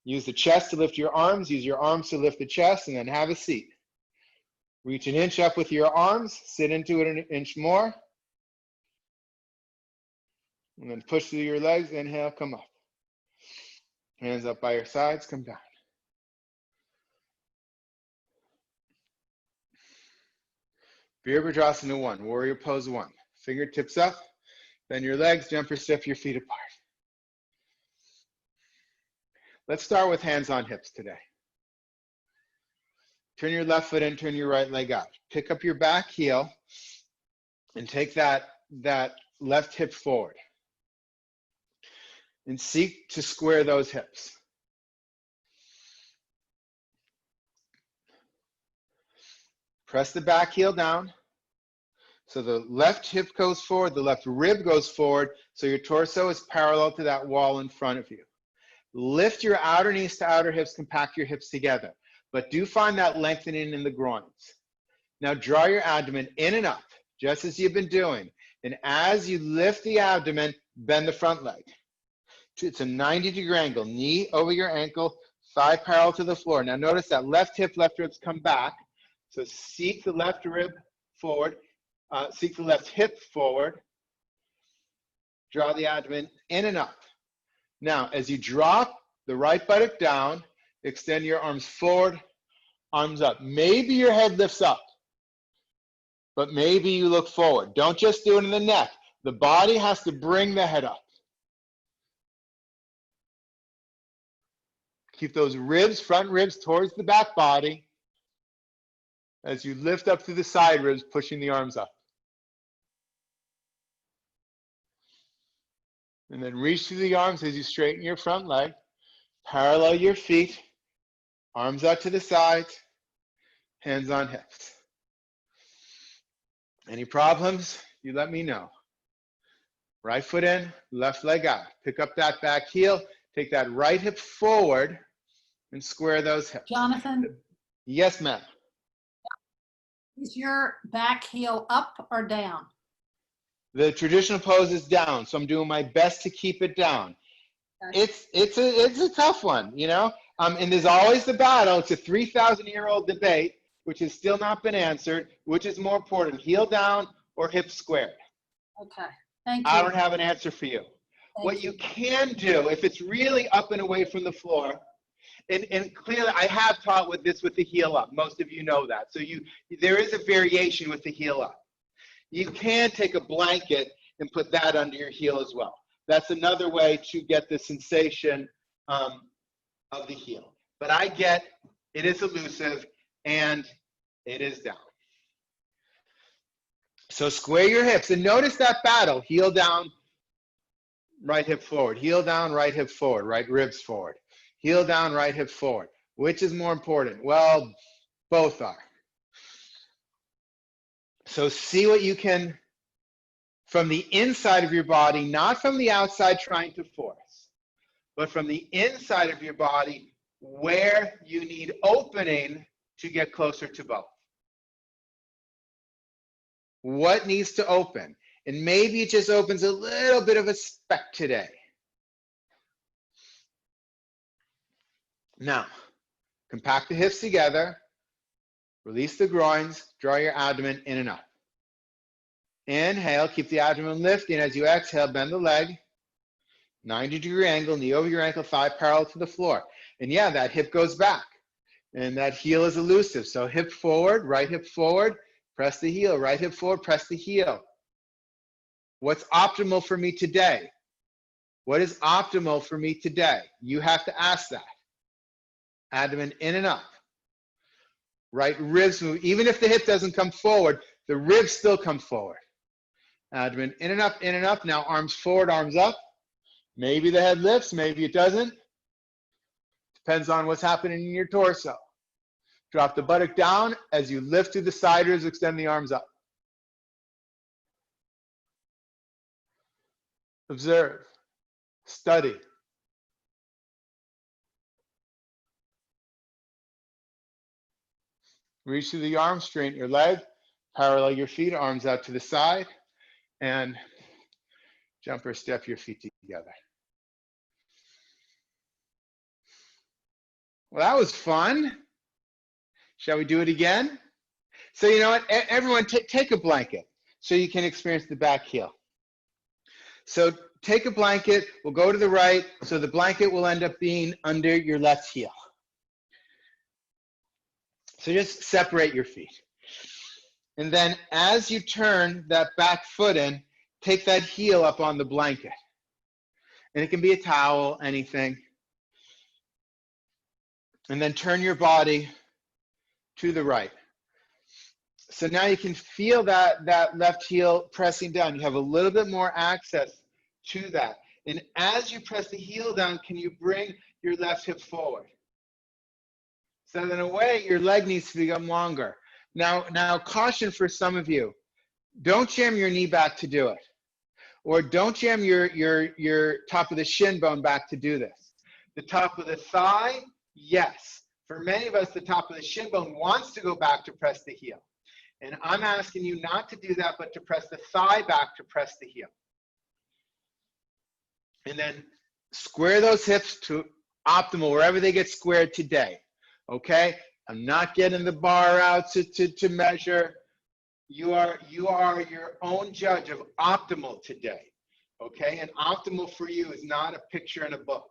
Use the chest to lift your arms. Use your arms to lift the chest, and then have a seat. Reach an inch up with your arms. Sit into it an inch more. And then push through your legs, inhale, come up. Hands up by your sides, come down. Virabhadrasana 1, warrior pose 1. Fingertips up, bend your legs, jump or step your feet apart. Let's start with hands on hips today. Turn your left foot in, turn your right leg out. Pick up your back heel and take that left hip forward. And seek to square those hips. Press the back heel down. So the left hip goes forward, the left rib goes forward, so your torso is parallel to that wall in front of you. Lift your outer knees to outer hips, compact your hips together. But do find that lengthening in the groins. Now draw your abdomen in and up, just as you've been doing. And as you lift the abdomen, bend the front leg. It's a 90-degree angle, knee over your ankle, thigh parallel to the floor. Now notice that left hip, left ribs come back. So seek the left rib forward, seek the left hip forward. Draw the abdomen in and up. Now, as you drop the right buttock down, extend your arms forward, arms up. Maybe your head lifts up, but maybe you look forward. Don't just do it in the neck. The body has to bring the head up. Keep those ribs, front ribs towards the back body as you lift up through the side ribs, pushing the arms up. And then reach through the arms as you straighten your front leg. Parallel your feet, arms out to the sides, hands on hips. Any problems, you let me know. Right foot in, left leg out. Pick up that back heel, take that right hip forward, and square those hips. Jonathan? Yes, ma'am. Is your back heel up or down? The traditional pose is down, so I'm doing my best to keep it down. It's a tough one, you know. And there's always the battle. It's a 3,000-year-old debate, which has still not been answered. Which is more important, heel down or hips squared? Okay, thank you. I don't have an answer for you. What you can do, if it's really up and away from the floor, and clearly I have taught with this with the heel up. Most of you know that. So there is a variation with the heel up. You can take a blanket and put that under your heel as well. That's another way to get the sensation of the heel. But I get it is elusive and it is down. So square your hips and notice that battle. Heel down, right hip forward. Heel down, right hip forward. Right ribs forward. Heel down, right hip forward. Which is more important? Well, both are. So see what you can, from the inside of your body, not from the outside trying to force, but from the inside of your body where you need opening to get closer to both. What needs to open? And maybe it just opens a little bit of a speck today. Now, compact the hips together, release the groins, draw your abdomen in and up. Inhale, keep the abdomen lifting. As you exhale, bend the leg, 90-degree angle, knee over your ankle, thigh parallel to the floor. And yeah, that hip goes back, and that heel is elusive. So hip forward, right hip forward, press the heel, right hip forward, press the heel. What's optimal for me today? What is optimal for me today? You have to ask that. Abdomen in and up. Right ribs move. Even if the hip doesn't come forward, the ribs still come forward. Abdomen in and up, in and up. Now arms forward, arms up. Maybe the head lifts, maybe it doesn't. Depends on what's happening in your torso. Drop the buttock down as you lift through the side ribs, extend the arms up. Observe, study. Reach through the arms, straighten your leg, parallel your feet, arms out to the side, and jump or step your feet together. Well, that was fun. Shall we do it again? So you know what, everyone take a blanket so you can experience the back heel. So take a blanket, we'll go to the right, so the blanket will end up being under your left heel. So just separate your feet. And then as you turn that back foot in, take that heel up on the blanket. And it can be a towel, anything. And then turn your body to the right. So now you can feel that left heel pressing down. You have a little bit more access to that. And as you press the heel down, can you bring your left hip forward? So in a way, your leg needs to become longer. Now caution for some of you. Don't jam your knee back to do it. Or don't jam your top of the shin bone back to do this. The top of the thigh, yes. For many of us, the top of the shin bone wants to go back to press the heel. And I'm asking you not to do that, but to press the thigh back to press the heel. And then square those hips to optimal, wherever they get squared today. Okay? I'm not getting the bar out to measure. You are your own judge of optimal today. Okay? And optimal for you is not a picture in a book.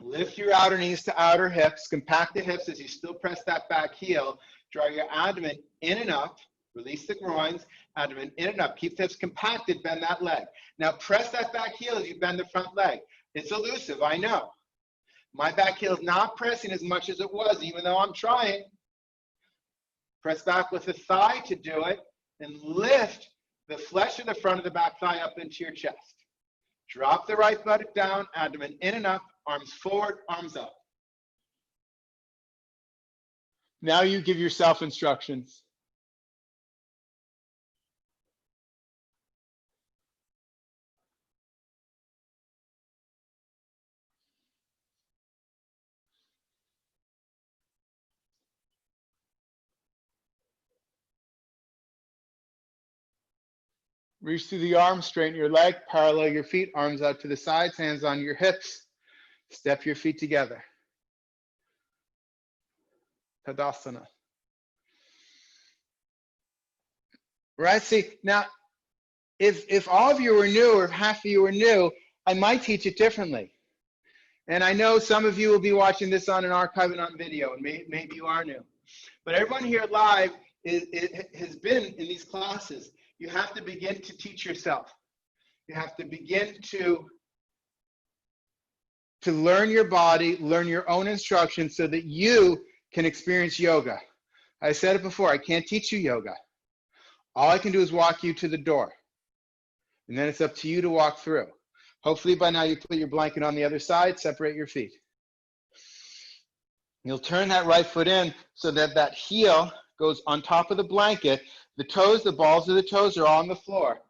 Lift your outer knees to outer hips. Compact the hips as you still press that back heel. Draw your abdomen in and up. Release the groins. Abdomen in and up. Keep the hips compacted. Bend that leg. Now press that back heel as you bend the front leg. It's elusive, I know. My back heel is not pressing as much as it was, even though I'm trying. Press back with the thigh to do it. And lift the flesh of the front of the back thigh up into your chest. Drop the right buttock down. Abdomen in and up. Arms forward, arms up. Now you give yourself instructions. Reach through the arms, straighten your leg, parallel your feet, arms out to the sides, hands on your hips. Step your feet together. Tadasana. Right, see, now, if all of you were new or if half of you were new, I might teach it differently. And I know some of you will be watching this on an archive and on video, and maybe you are new. But everyone here live has been in these classes. You have to begin to teach yourself. You have to begin to learn your body, learn your own instructions so that you can experience yoga. I said it before, I can't teach you yoga. All I can do is walk you to the door. And then it's up to you to walk through. Hopefully by now you put your blanket on the other side, separate your feet. You'll turn that right foot in so that that heel goes on top of the blanket. The toes, the balls of the toes are all on the floor.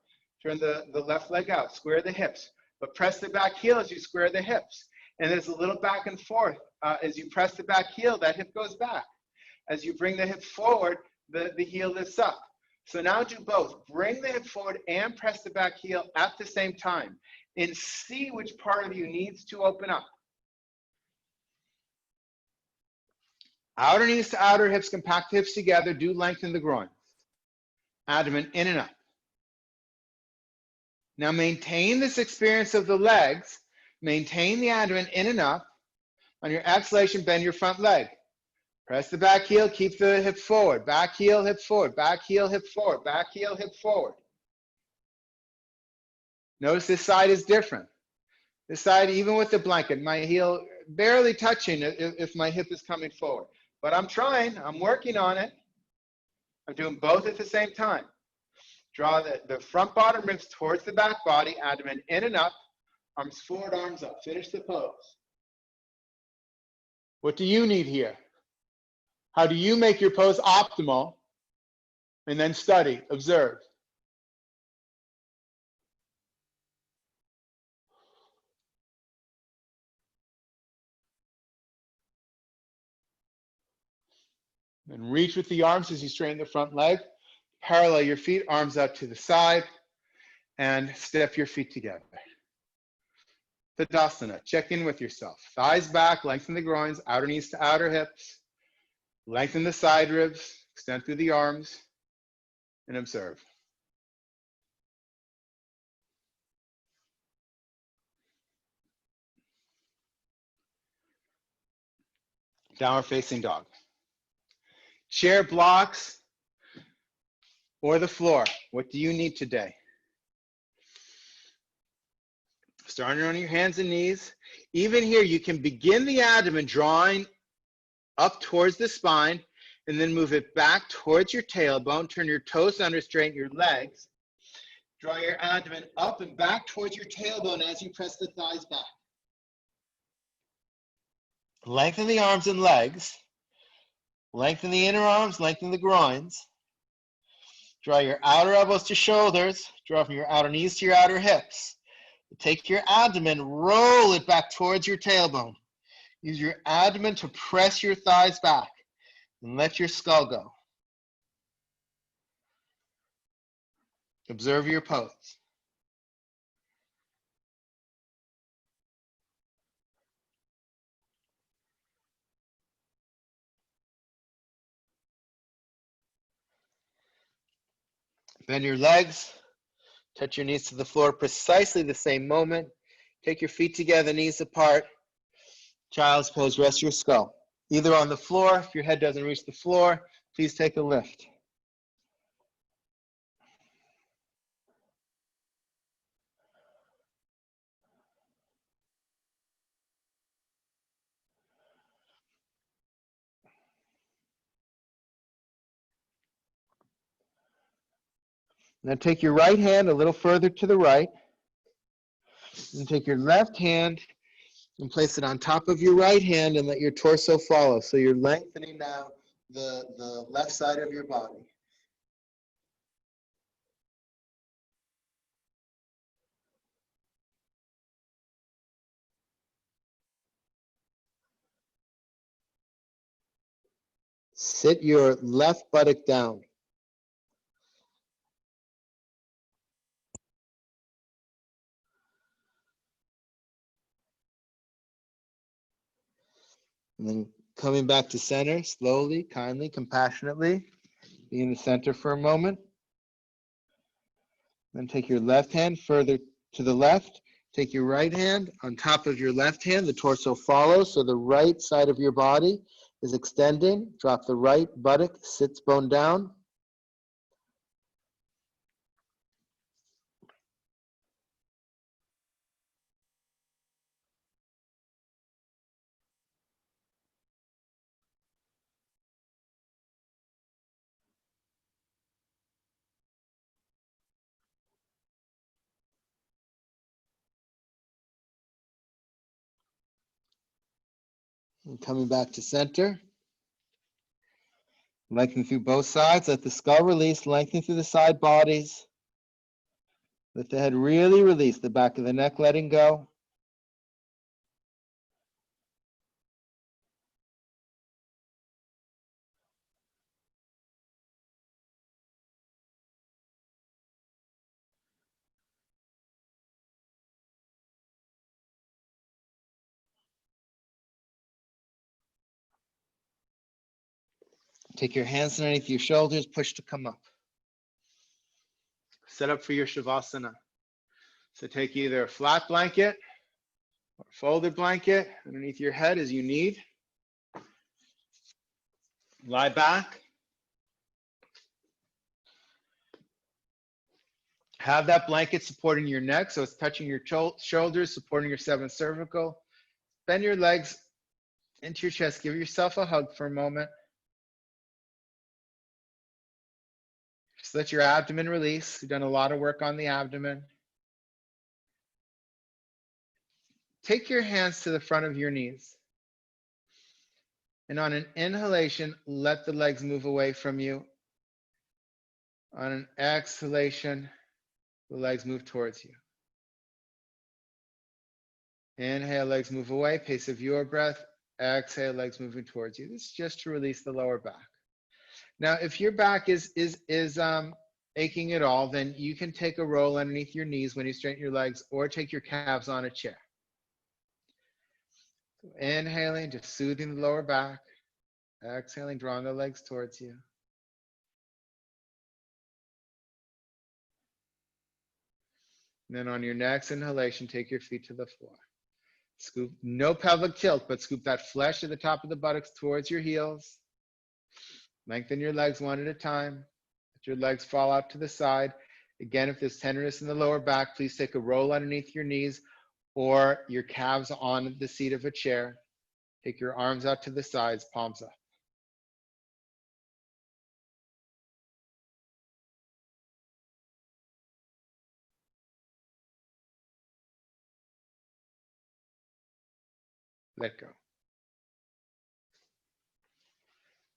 Turn the left leg out, square the hips, but press the back heel as you square the hips. And there's a little back and forth. As you press the back heel, that hip goes back. As you bring the hip forward, the heel lifts up. So now do both. Bring the hip forward and press the back heel at the same time. And see which part of you needs to open up. Outer knees to outer hips, compact the hips together. Do lengthen the groin. Abdomen in and up. Now maintain this experience of the legs. Maintain the abdomen in and up. On your exhalation, bend your front leg. Press the back heel, keep the hip forward. Back heel, hip forward. Back heel, hip forward. Back heel, hip forward. Notice this side is different. This side, even with the blanket, my heel barely touching if my hip is coming forward. But I'm trying, I'm working on it. I'm doing both at the same time. Draw the front bottom ribs towards the back body, abdomen in and up, arms forward, arms up. Finish the pose. What do you need here? How do you make your pose optimal? And then study, observe. And reach with the arms as you straighten the front leg. Parallel your feet, arms out to the side, and step your feet together. Tadasana, check in with yourself. Thighs back, lengthen the groins, outer knees to outer hips. Lengthen the side ribs, extend through the arms, and observe. Downward facing dog. Chair blocks or the floor. What do you need today? Starting on your hands and knees. Even here, you can begin the abdomen drawing up towards the spine and then move it back towards your tailbone. Turn your toes under, straighten your legs. Draw your abdomen up and back towards your tailbone as you press the thighs back. Lengthen the arms and legs. Lengthen the inner arms, lengthen the groins. Draw your outer elbows to shoulders. Draw from your outer knees to your outer hips. Take your abdomen, roll it back towards your tailbone. Use your abdomen to press your thighs back and let your skull go. Observe your pose. Bend your legs, touch your knees to the floor, precisely the same moment. Take your feet together, knees apart. Child's pose, rest your skull. Either on the floor, if your head doesn't reach the floor, please take a lift. Now take your right hand a little further to the right. And take your left hand and place it on top of your right hand and let your torso follow. So you're lengthening now the left side of your body. Sit your left buttock down. And then coming back to center, slowly, kindly, compassionately. Be in the center for a moment. Then take your left hand further to the left. Take your right hand on top of your left hand. The torso follows, so the right side of your body is extending. Drop the right buttock, sits bone down. And coming back to center. Lengthen through both sides. Let the skull release. Lengthen through the side bodies. Let the head really release. The back of the neck letting go. Take your hands underneath your shoulders. Push to come up. Set up for your Shavasana. So take either a flat blanket or a folded blanket underneath your head as you need. Lie back. Have that blanket supporting your neck, so it's touching your shoulders, supporting your seventh cervical. Bend your legs into your chest. Give yourself a hug for a moment. Just let your abdomen release. You've done a lot of work on the abdomen. Take your hands to the front of your knees. And on an inhalation, let the legs move away from you. On an exhalation, the legs move towards you. Inhale, legs move away, pace of your breath. Exhale, legs moving towards you. This is just to release the lower back. Now, if your back is aching at all, then you can take a roll underneath your knees when you straighten your legs, or take your calves on a chair. So inhaling, just soothing the lower back. Exhaling, drawing the legs towards you. And then on your next inhalation, take your feet to the floor. Scoop, no pelvic tilt, but scoop that flesh at the top of the buttocks towards your heels. Lengthen your legs one at a time. Let your legs fall out to the side. Again, if there's tenderness in the lower back, please take a roll underneath your knees or your calves on the seat of a chair. Take your arms out to the sides, palms up. Let go.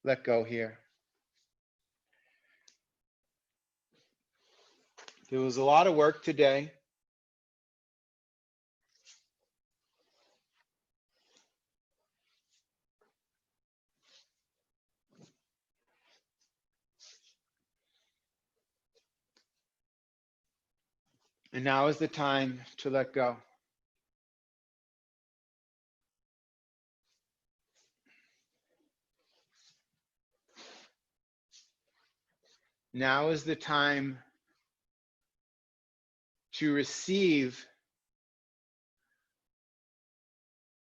Let go here. There was a lot of work today. And now is the time to let go. Now is the time to receive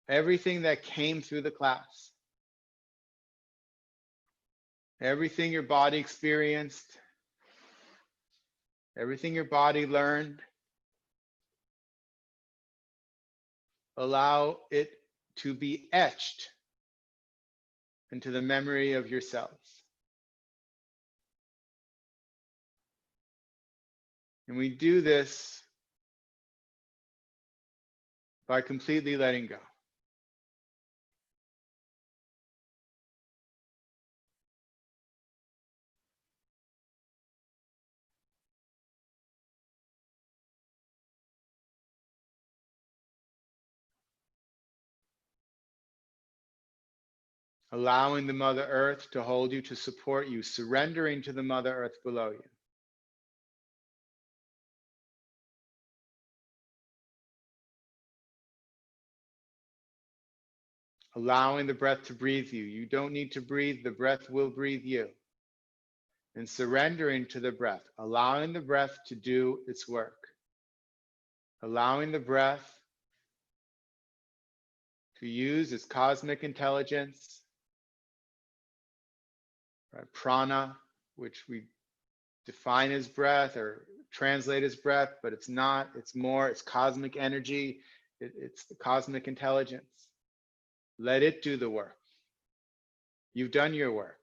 everything that came through the class. Everything your body experienced, everything your body learned. Allow it to be etched into the memory of your cells. And we do this by completely letting go. Allowing the Mother Earth to hold you, to support you, surrendering to the Mother Earth below you. allowing the breath to breathe you. You don't need to breathe, the breath will breathe you. And surrendering to the breath, allowing the breath to do its work, allowing the breath to use its cosmic intelligence, right? Prana, which we define as breath or translate as breath, but it's not, it's more, it's cosmic energy, it's the cosmic intelligence. Let it do the work. You've done your work.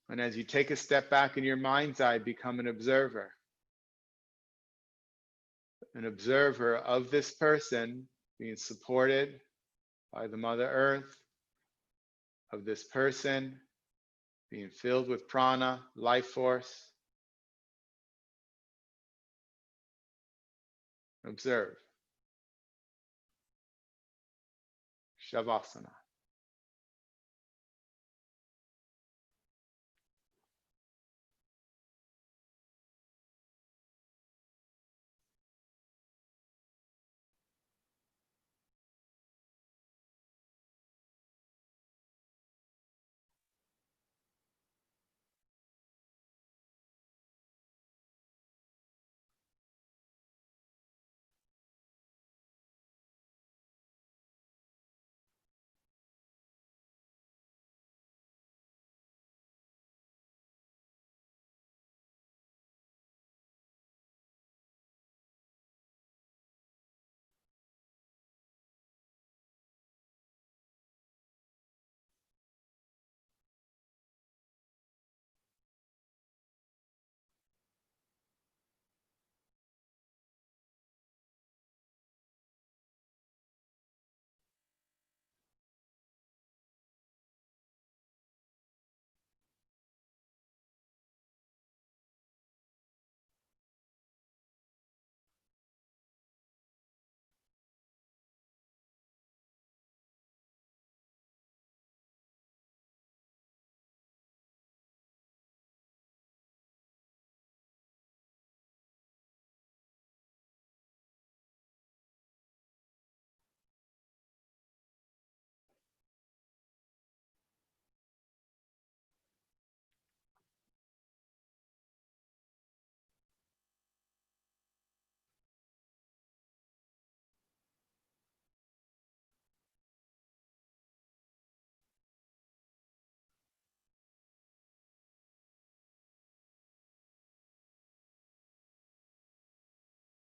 And as you take a step back in your mind's eye, become an observer of this person being supported by the Mother Earth, of this person being filled with prana, life force. Observe. Shavasana.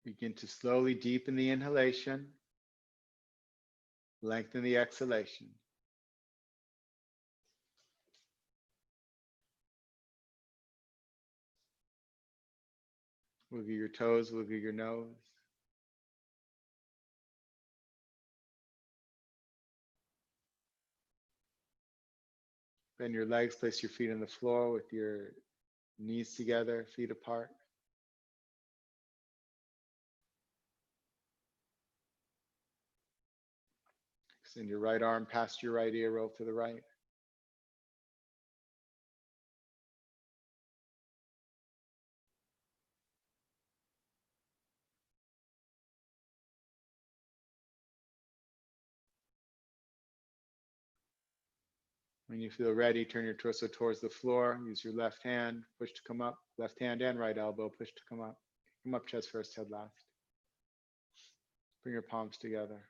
Begin to slowly deepen the inhalation, lengthen the exhalation. Wiggle your toes, wiggle your nose. Bend your legs, place your feet on the floor with your knees together, feet apart. Extend your right arm past your right ear, roll to the right. When you feel ready, turn your torso towards the floor. Use your left hand, push to come up. Left hand and right elbow, push to come up. Come up chest first, head last. Bring your palms together.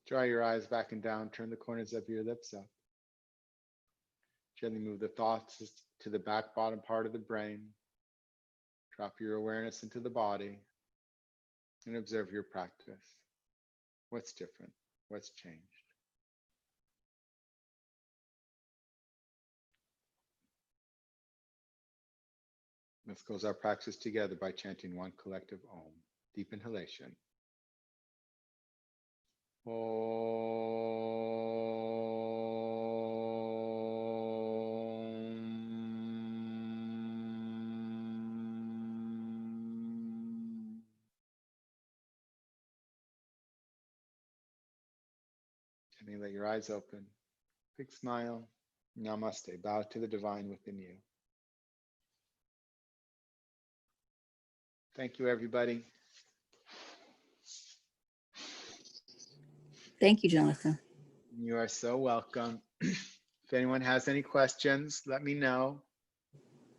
Dry your eyes back and down. Turn the corners of your lips up. Gently move the thoughts to the back bottom part of the brain. Drop your awareness into the body and observe your practice. What's different? What's changed? Let's close our practice together by chanting one collective Om. Deep inhalation. Om. Gently let your eyes open. Big smile. Namaste. Bow to the divine within you. Thank you, everybody. Thank you, Jonathan. You are so welcome. If anyone has any questions, let me know.